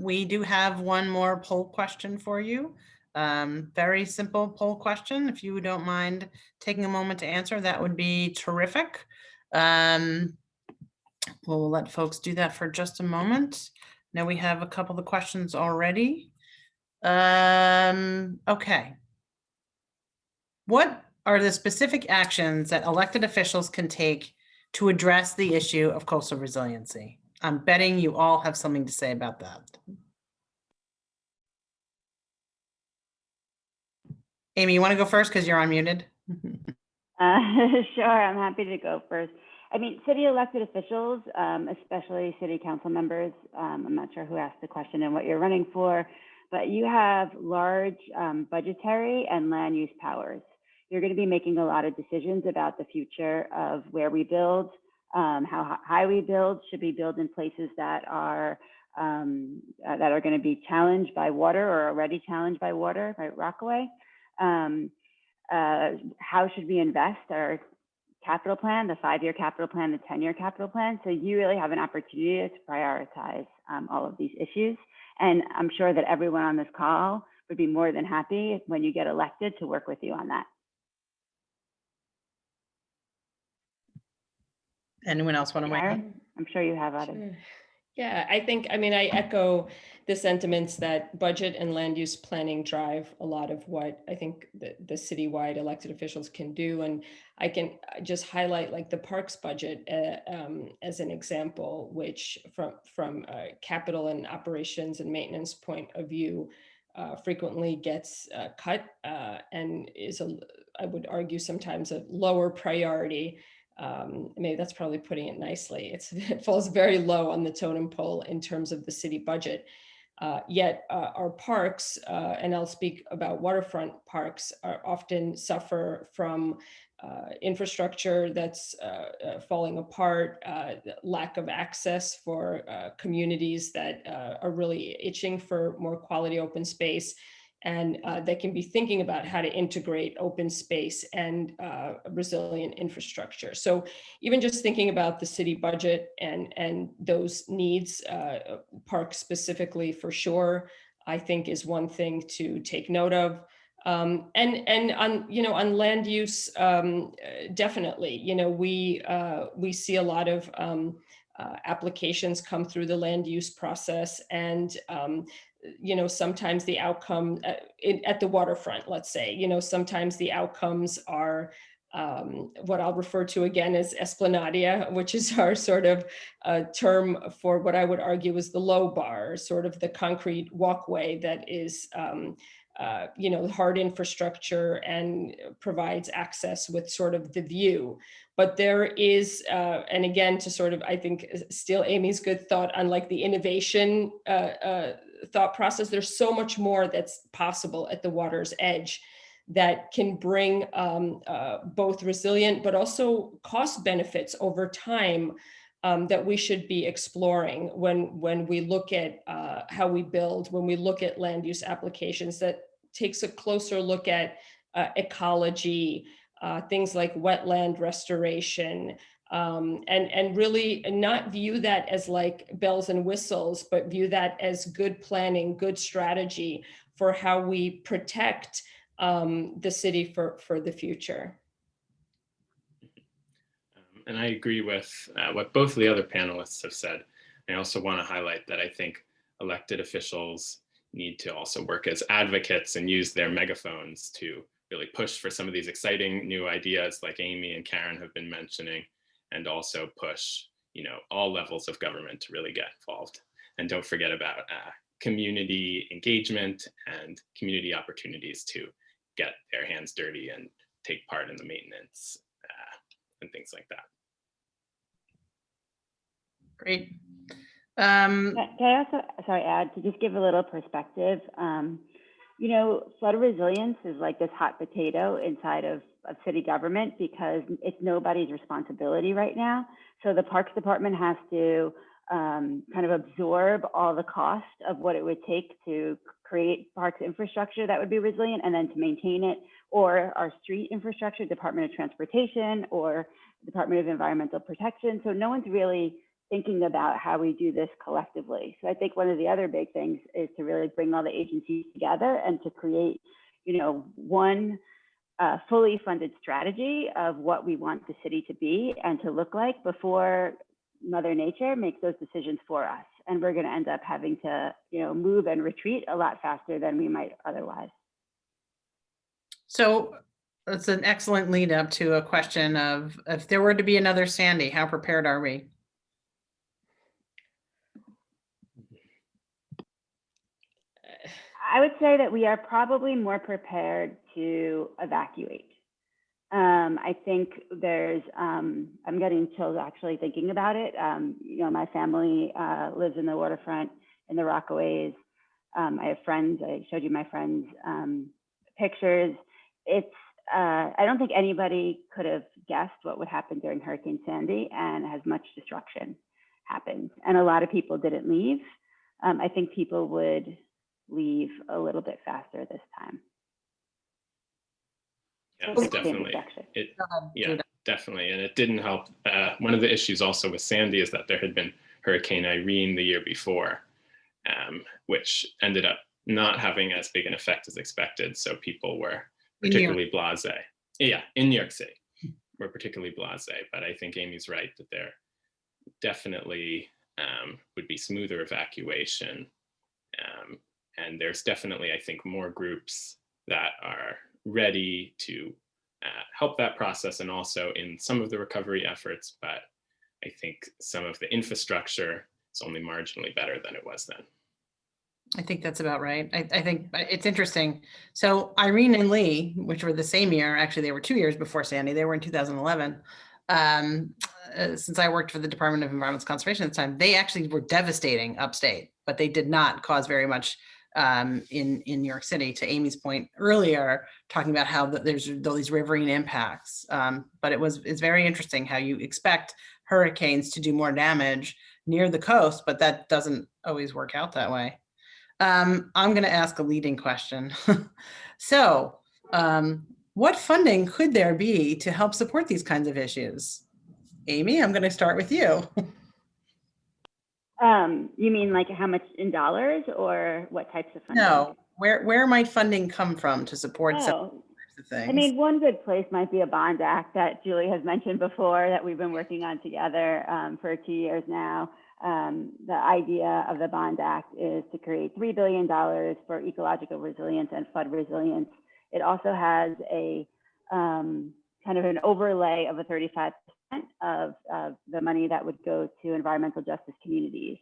We do have one more poll question for you. Very simple poll question. If you don't mind taking a moment to answer, that would be terrific. We'll let folks do that for just a moment. Now we have a couple of questions already. Okay. What are the specific actions that elected officials can take to address the issue of coastal resiliency? I'm betting you all have something to say about that. Amy, you want to go first because you're unmuted? Sure, I'm happy to go first. I mean, city elected officials, especially city council members, I'm not sure who asked the question and what you're running for, but you have large budgetary and land use powers. You're going to be making a lot of decisions about the future of where we build, how high we build. Should we build in places that are going to be challenged by water or already challenged by water, right? Rockaway. How should we invest our capital plan, the 5-year capital plan, the 10-year capital plan? So you really have an opportunity to prioritize all of these issues. And I'm sure that everyone on this call would be more than happy when you get elected to work with you on that. Anyone else want to weigh in? I'm sure you have others. Sure. Yeah, I mean, I echo the sentiments that budget and land use planning drive a lot of what I think the citywide elected officials can do. And I can just highlight like the parks budget as an example, which from capital and operations and maintenance point of view, frequently gets cut and is, I would argue, sometimes a lower priority. Maybe that's probably putting it nicely. It falls very low on the totem pole in terms of the city budget. Yet our parks, and I'll speak about waterfront parks, are often suffer from infrastructure that's falling apart, lack of access for communities that are really itching for more quality open space. And they can be thinking about how to integrate open space and resilient infrastructure. So even just thinking about the city budget and those needs, parks specifically for sure, I think is one thing to take note of. And on, you know, on land use, definitely, you know, we see a lot of applications come through the land use process, and you know, sometimes the outcome at the waterfront, let's say, you know, sometimes the outcomes are what I'll refer to again as esplanadia, which is our sort of term for what I would argue is the low bar, sort of the concrete walkway that is, you know, hard infrastructure and provides access with sort of the view. But there is, and again, to sort of, I think, steal Amy's good thought on like the innovation thought process, there's so much more that's possible at the water's edge that can bring both resilient but also cost benefits over time that we should be exploring when we look at how we build, when we look at land use applications, that takes a closer look at ecology, things like wetland restoration, and really not view that as like bells and whistles, but view that as good planning, good strategy for how we protect the city for the future. And I agree with what both of the other panelists have said. I also want to highlight that I think elected officials need to also work as advocates and use their megaphones to really push for some of these exciting new ideas like Amy and Karen have been mentioning, and also push, you know, all levels of government to really get involved. And don't forget about community engagement and community opportunities to get their hands dirty and take part in the maintenance and things like that. Great. Can I also, sorry, add to just give a little perspective? You know, flood resilience is like this hot potato inside of city government because it's nobody's responsibility right now. So the Parks Department has to kind of absorb all the cost of what it would take to create parks infrastructure that would be resilient and then to maintain it, or our street infrastructure, Department of Transportation, or Department of Environmental Protection. So no one's really thinking about how we do this collectively. So I think one of the other big things is to really bring all the agencies together and to create, you know, one fully funded strategy of what we want the city to be and to look like before Mother Nature makes those decisions for us. And we're going to end up having to, you know, move and retreat a lot faster than we might otherwise. So it's an excellent lead up to a question of, if there were to be another Sandy, how prepared are we? I would say that we are probably more prepared to evacuate. I think there's, I'm getting chills actually thinking about it. You know, my family lives in the waterfront, in the Rockaways. I have friends, I showed you my friends' pictures. It's, I don't think anybody could have guessed what would happen during Hurricane Sandy, and as much destruction happened. And a lot of people didn't leave. I think people would leave a little bit faster this time. Yes, definitely. Yeah, definitely. And it didn't help. One of the issues also with Sandy is that there had been Hurricane Irene the year before, which ended up not having as big an effect as expected. So people were particularly blasé. Yeah, in New York City, we're particularly blasé. But I think Amy's right that there definitely would be smoother evacuation. And there's definitely, I think, more groups that are ready to help that process and also in some of the recovery efforts, but I think some of the infrastructure is only marginally better than it was then. I think that's about right. I think it's interesting. So Irene and Lee, which were the same year, actually they were 2 years before Sandy, they were in 2011. Since I worked for the Department of Environmental Conservation at the time, they actually were devastating upstate, but they did not cause very much in New York City, to Amy's point earlier, talking about how there's all these riverine impacts. But it's very interesting how you expect hurricanes to do more damage near the coast, but that doesn't always work out that way. I'm going to ask a leading question. So what funding could there be to help support these kinds of issues? Amy, I'm going to start with you. You mean like how much in dollars or what types of funding? No, where might funding come from to support some types of things? I mean, one good place might be a bond act that Julie has mentioned before that we've been working on together for 2 years now. The idea of the bond act is to create $3 billion for ecological resilience and flood resilience. It also has a kind of an overlay of a 35% of the money that would go to environmental justice communities,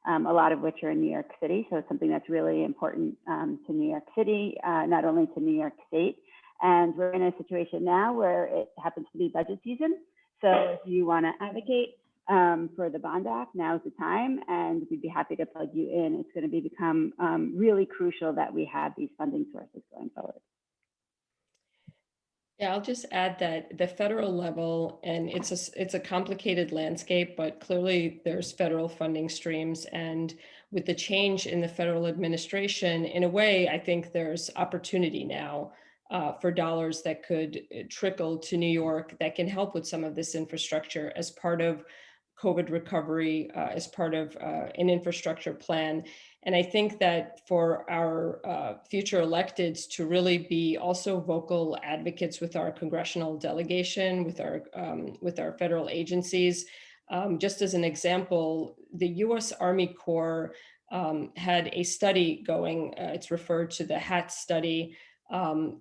a lot of which are in New York City. So it's something that's really important to New York City, not only to New York State. And we're in a situation now where it happens to be budget season. So if you want to advocate for the Bond Act, now's the time, and we'd be happy to plug you in. It's going to become really crucial that we have these funding sources going forward. Yeah, I'll just add that the federal level, and it's a complicated landscape, but clearly there's federal funding streams. And with the change in the federal administration, in a way, I think there's opportunity now for dollars that could trickle to New York that can help with some of this infrastructure as part of COVID recovery, as part of an infrastructure plan. And I think that for our future electeds to really be also vocal advocates with our congressional delegation, with our federal agencies. Just as an example, the U.S. Army Corps had a study going, it's referred to the HAT study,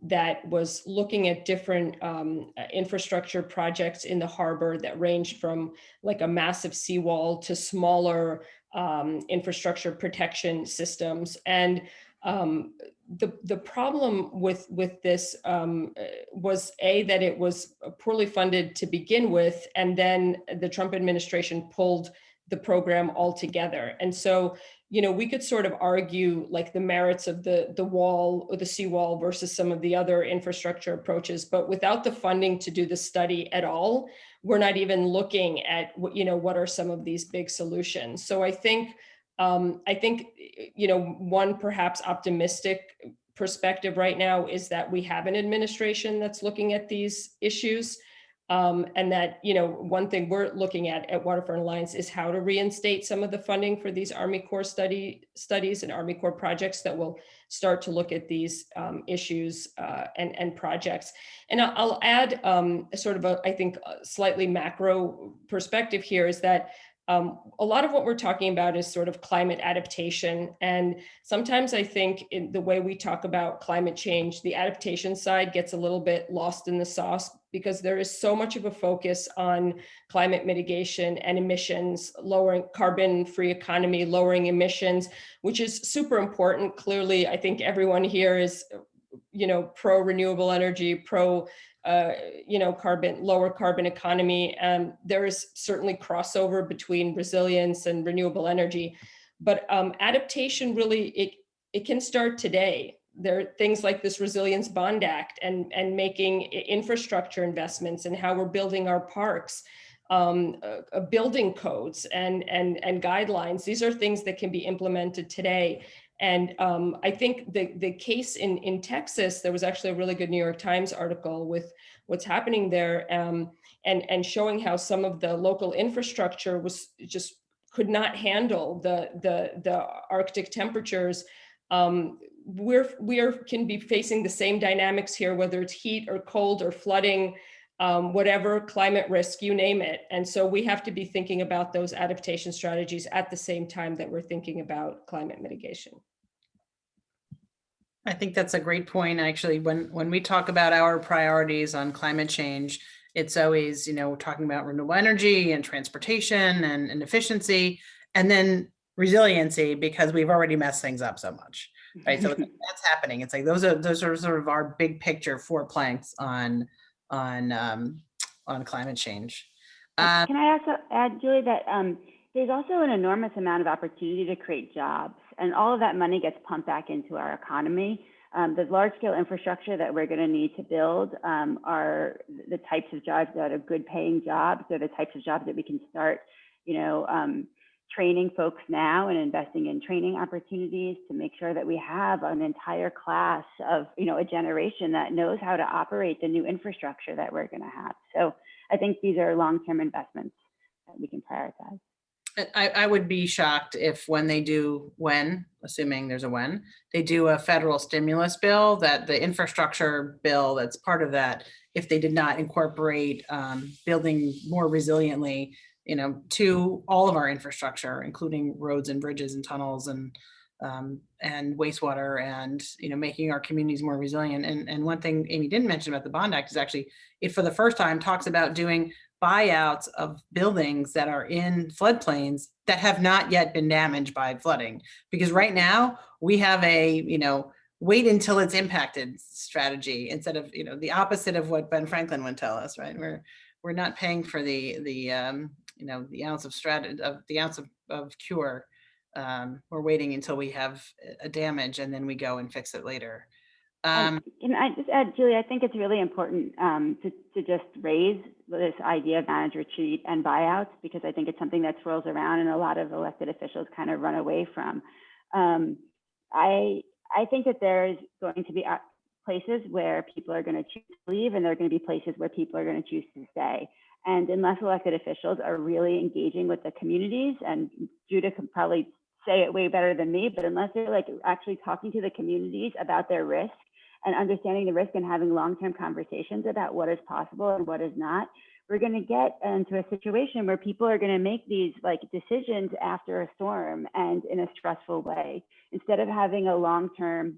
that was looking at different infrastructure projects in the harbor that ranged from like a massive seawall to smaller infrastructure protection systems. And the problem with this was that it was poorly funded to begin with, and then the Trump administration pulled the program altogether. And so, you know, we could sort of argue like the merits of the wall or the seawall versus some of the other infrastructure approaches, but without the funding to do the study at all, we're not even looking at what, you know, what are some of these big solutions. So I think, you know, one perhaps optimistic perspective right now is that we have an administration that's looking at these issues. And that, you know, one thing we're looking at Waterfront Alliance is how to reinstate some of the funding for these Army Corps studies and Army Corps projects that will start to look at these issues and projects. And I'll add sort of I think, a slightly macro perspective here is that a lot of what we're talking about is sort of climate adaptation. And sometimes I think in the way we talk about climate change, the adaptation side gets a little bit lost in the sauce because there is so much of a focus on climate mitigation and emissions, lowering carbon-free economy, lowering emissions, which is super important. Clearly, I think everyone here is, you know, pro renewable energy, pro you know, lower carbon economy. There is certainly crossover between resilience and renewable energy, but adaptation really, it can start today. There are things like this Resilience Bond Act and making infrastructure investments and how we're building our parks, building codes and guidelines. These are things that can be implemented today. And I think the case in Texas, there was actually a really good New York Times article with what's happening there and showing how some of the local infrastructure was just could not handle the Arctic temperatures. We can be facing the same dynamics here, whether it's heat or cold or flooding. whatever climate risk, you name it. And so we have to be thinking about those adaptation strategies at the same time that we're thinking about climate mitigation. I think that's a great point. Actually, when we talk about our priorities on climate change, it's always, talking about renewable energy and transportation and efficiency, and then resiliency, because we've already messed things up so much, right? So that's happening. It's like those are sort of our big picture 4 planks on climate change. Can I also add, Julie, that there's also an enormous amount of opportunity to create jobs, and all of that money gets pumped back into our economy. The large-scale infrastructure that we're going to need to build are the types of jobs that are good-paying jobs. They're the types of jobs that we can start, training folks now and investing in training opportunities to make sure that we have an entire class of, a generation that knows how to operate the new infrastructure that we're going to have. So I think these are long-term investments that we can prioritize. I would be shocked if assuming there's a when, they do a federal stimulus bill, that the infrastructure bill that's part of that, if they did not incorporate building more resiliently, to all of our infrastructure, including roads and bridges and tunnels and wastewater, and making our communities more resilient. And one thing Amy didn't mention about the Bond Act is actually it, for the first time, talks about doing buyouts of buildings that are in floodplains that have not yet been damaged by flooding. Because right now we have a, wait until it's impacted strategy, instead of, the opposite of what Ben Franklin would tell us, right? We're not paying for the ounce of cure. We're waiting until we have a damage, and then we go and fix it later. Can I just add, Julie, I think it's really important to just raise this idea of manage, retreat, and buyouts, because I think it's something that swirls around and a lot of elected officials kind of run away from. I think that there's going to be places where people are going to choose to leave, and there are going to be places where people are going to choose to stay. And unless elected officials are really engaging with the communities, and Judah could probably say it way better than me, but unless they're actually talking to the communities about their risk and understanding the risk and having long-term conversations about what is possible and what is not, we're going to get into a situation where people are going to make these decisions after a storm and in a stressful way, instead of having a long-term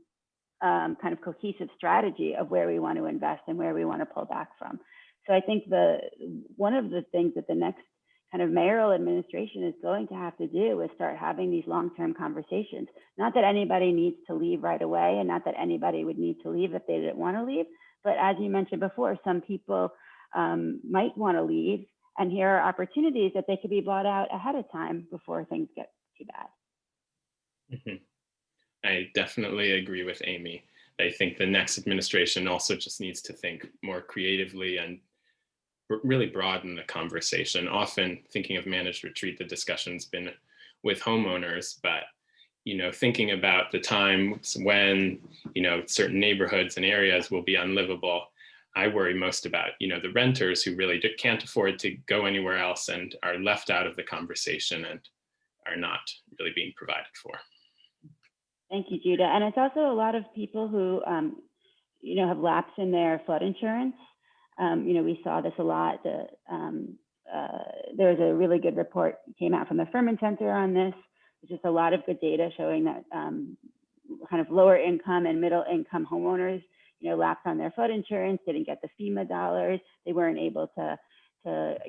kind of cohesive strategy of where we want to invest and where we want to pull back from. So I think one of the things that the next kind of mayoral administration is going to have to do is start having these long-term conversations. Not that anybody needs to leave right away, and not that anybody would need to leave if they didn't want to leave, but as you mentioned before, some people might want to leave, and here are opportunities that they could be bought out ahead of time before things get too bad. Mm-hmm. I definitely agree with Amy. I think the next administration also just needs to think more creatively and really broaden the conversation. Often thinking of managed retreat, the discussion's been with homeowners, but thinking about the times when certain neighborhoods and areas will be unlivable. I worry most about the renters who really can't afford to go anywhere else and are left out of the conversation and are not really being provided for. Thank you, Judah. And it's also a lot of people who have lapsed in their flood insurance. We saw this a lot. There's a really good report came out from the Furman Center on this. There's just a lot of good data showing that kind of lower income and middle income homeowners, lapsed on their flood insurance, didn't get the FEMA dollars. They weren't able to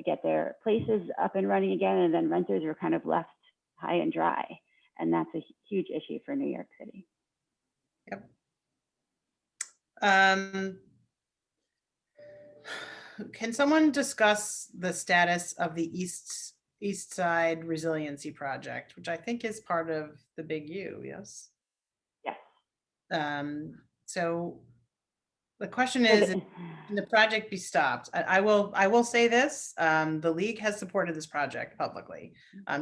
get their places up and running again. And then renters were kind of left high and dry. And that's a huge issue for New York City. Yep. Can someone discuss the status of the East Side Resiliency Project, which I think is part of the Big U, yes? Yes. So the question is, can the project be stopped? I will say this, the league has supported this project publicly,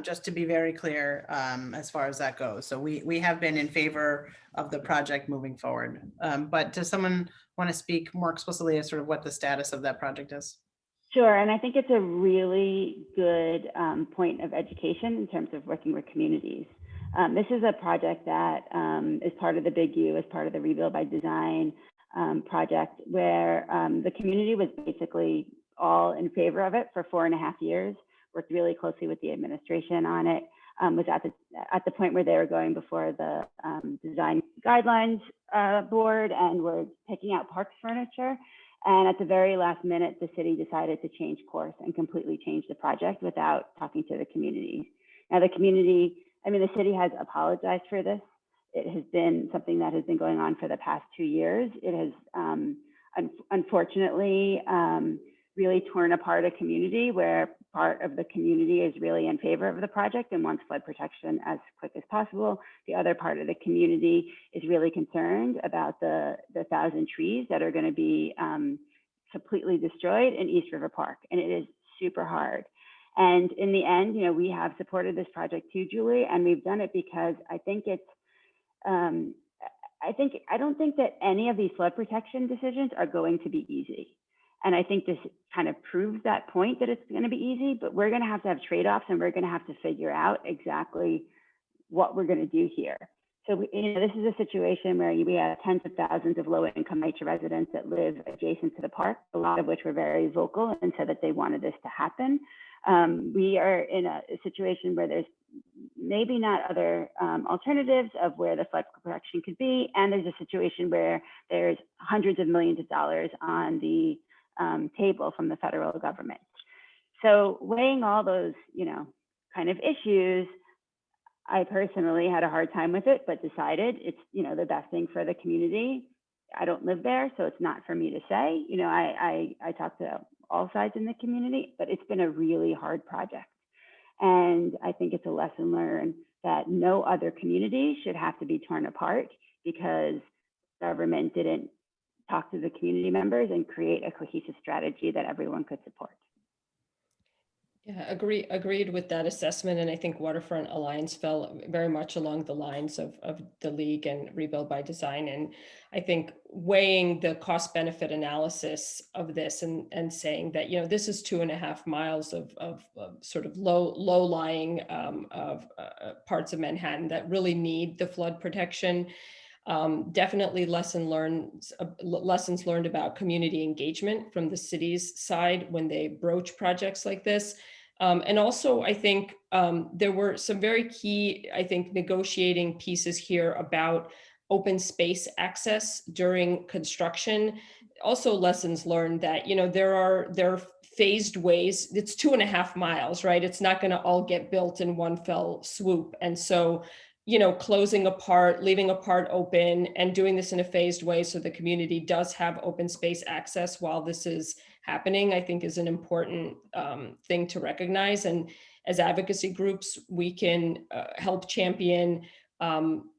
just to be very clear as far as that goes. So we have been in favor of the project moving forward. But does someone want to speak more explicitly as sort of what the status of that project is? Sure, and I think it's a really good point of education in terms of working with communities. This is a project that is part of the Big U, as part of the Rebuild by Design project, where the community was basically all in favor of it for 4.5 years, worked really closely with the administration on it, was at the point where they were going before the design guidelines board and were picking out parks furniture. And at the very last minute, the city decided to change course and completely change the project without talking to the community. Now the community, I mean, the city has apologized for this. It has been something that has been going on for the past 2 years. It has unfortunately really torn apart a community where part of the community is really in favor of the project and wants flood protection as quick as possible. The other part of the community is really concerned about the 1,000 trees that are going to be completely destroyed in East River Park. And it is super hard. And in the end, you know, we have supported this project too, Julie, and we've done it because I think it's, I don't think that any of these flood protection decisions are going to be easy. And I think this kind of proves that point that it's going to be easy, but we're going to have trade-offs, and we're going to have to figure out exactly what we're going to do here. So, you know, this is a situation where we have tens of thousands of low-income nature residents that live adjacent to the park, a lot of which were very vocal and said that they wanted this to happen. We are in a situation where there's maybe not other alternatives of where the flood protection could be, and there's a situation where there's hundreds of millions of dollars on the table from the federal government. So weighing all those, you know, kind of issues, I personally had a hard time with it, but decided it's, you know, the best thing for the community. I don't live there, so it's not for me to say. You know, I talk to all sides in the community, but it's been a really hard project. And I think it's a lesson learned that no other community should have to be torn apart because government didn't talk to the community members and create a cohesive strategy that everyone could support. Yeah, agreed with that assessment. And I think Waterfront Alliance fell very much along the lines of the League and Rebuild by Design. And I think weighing the cost benefit analysis of this and saying that, you know, this is 2.5 miles of sort of low lying parts of Manhattan that really need the flood protection. Definitely lessons learned about community engagement from the city's side when they broach projects like this. And also, I think there were some very key, I think, negotiating pieces here about open space access during construction. Also lessons learned that, you know, there are phased ways. It's 2.5 miles, right? It's not going to all get built in one fell swoop. And so, you know, closing a part, leaving a part open, and doing this in a phased way so the community does have open space access while this is happening, I think is an important thing to recognize. And as advocacy groups, we can help champion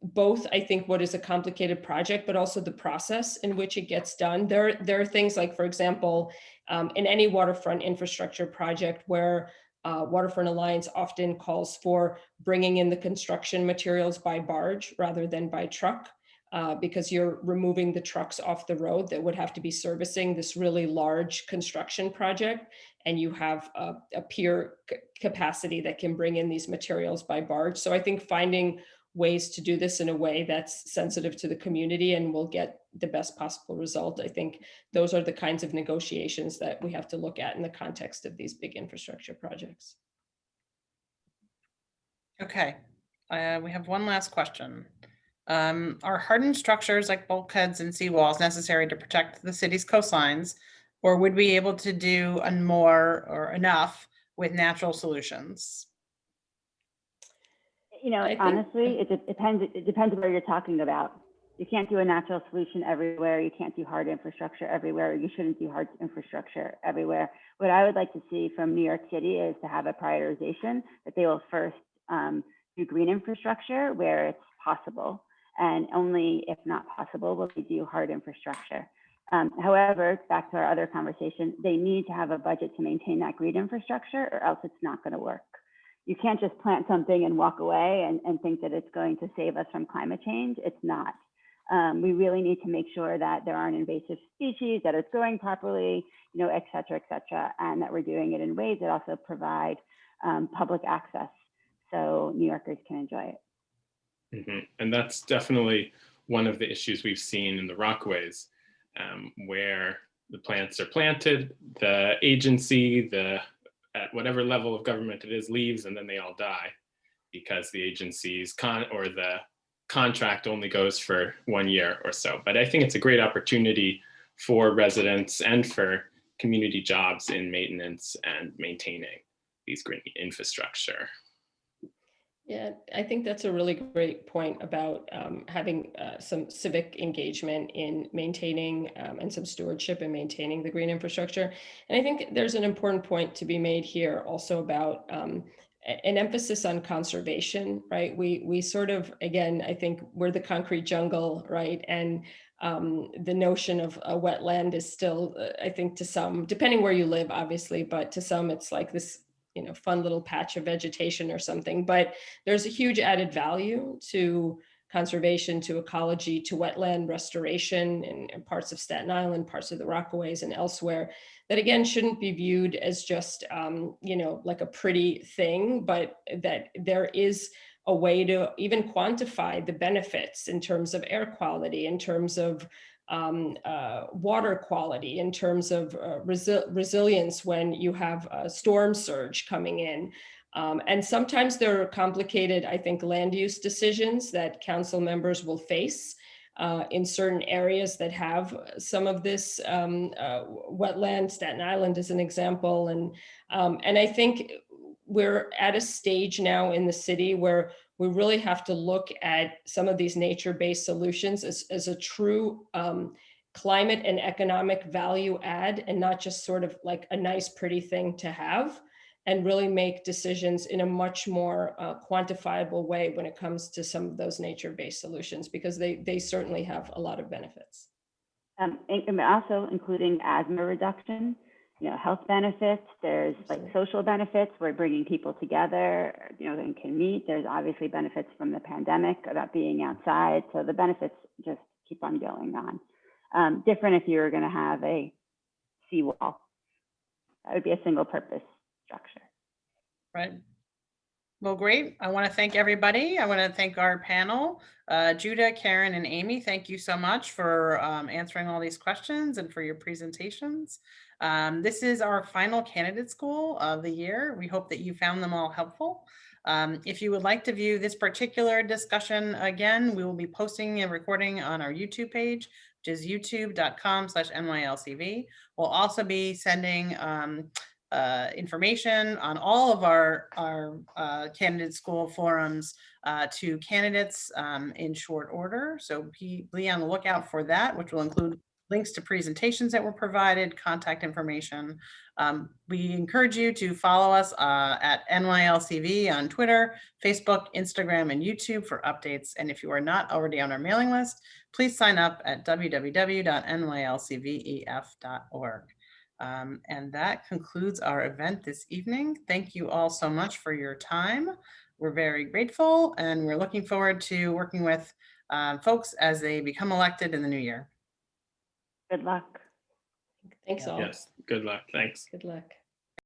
both, I think, what is a complicated project, but also the process in which it gets done. There are things like, for example, in any waterfront infrastructure project where Waterfront Alliance often calls for bringing in the construction materials by barge rather than by truck, because you're removing the trucks off the road that would have to be servicing this really large construction project. And you have a pier capacity that can bring in these materials by barge. So I think finding ways to do this in a way that's sensitive to the community and will get the best possible result. I think those are the kinds of negotiations that we have to look at in the context of these big infrastructure projects. Okay, we have one last question. Are hardened structures like bulkheads and seawalls necessary to protect the city's coastlines, or would we be able to do more or enough with natural solutions? You know, honestly, it depends. It depends where you're talking about. You can't do a natural solution everywhere. You can't do hard infrastructure everywhere. You shouldn't do hard infrastructure everywhere. What I would like to see from New York City is to have a prioritization that they will first do green infrastructure where it's possible, and only if not possible will they do hard infrastructure. However, back to our other conversation, they need to have a budget to maintain that green infrastructure, or else it's not going to work. You can't just plant something and walk away and think that it's going to save us from climate change. It's not. We really need to make sure that there aren't invasive species, that it's growing properly, you know, et cetera, and that we're doing it in ways that also provide public access so New Yorkers can enjoy it. Mm-hmm. And that's definitely one of the issues we've seen in the Rockaways, where the plants are planted, the agency, at whatever level of government it is, leaves, and then they all die because the agency's the contract only goes for 1 year or so. But I think it's a great opportunity for residents and for community jobs in maintenance and maintaining these green infrastructure. Yeah, I think that's a really great point about having some civic engagement in maintaining and some stewardship in maintaining the green infrastructure. And I think there's an important point to be made here also about an emphasis on conservation, right? We sort of, again, I think we're the concrete jungle, right? And the notion of a wetland is still, I think to some, depending where you live, obviously, but to some it's like this, fun little patch of vegetation or something, but there's a huge added value to conservation, to ecology, to wetland restoration in parts of Staten Island, parts of the Rockaways and elsewhere that again shouldn't be viewed as just, like a pretty thing, but that there is a way to even quantify the benefits in terms of air quality, in terms of water quality, in terms of resilience when you have a storm surge coming in. And sometimes there are complicated, I think, land use decisions that council members will face in certain areas that have some of this wetland. Staten Island is an example. And I think we're at a stage now in the city where we really have to look at some of these nature-based solutions as a true climate and economic value add, and not just sort of like a nice, pretty thing to have, and really make decisions in a much more quantifiable way when it comes to some of those nature-based solutions, because they certainly have a lot of benefits. And also including asthma reduction, health benefits, there's like social benefits, we're bringing people together, and can meet. There's obviously benefits from the pandemic about being outside. So the benefits just keep on going on. Different if you were going to have a seawall. That would be a single purpose structure. Right. Well, great. I want to thank everybody. I want to thank our panel, Judah, Karen, and Amy. Thank you so much for answering all these questions and for your presentations. This is our final candidate school of the year. We hope that you found them all helpful. If you would like to view this particular discussion again, we will be posting a recording on our YouTube page, which is youtube.com/NYLCV. We'll also be sending information on all of our candidate school forums to candidates in short order. So be on the lookout for that, which will include links to presentations that were provided, contact information. We encourage you to follow us at NYLCV on Twitter, Facebook, Instagram, and YouTube for updates. And if you are not already on our mailing list, please sign up at www.nylcvef.org. And that concludes our event this evening. Thank you all so much for your time. We're very grateful, and we're looking forward to working with folks as they become elected in the new year. Good luck. Thanks all. Yes, good luck. Thanks. Good luck.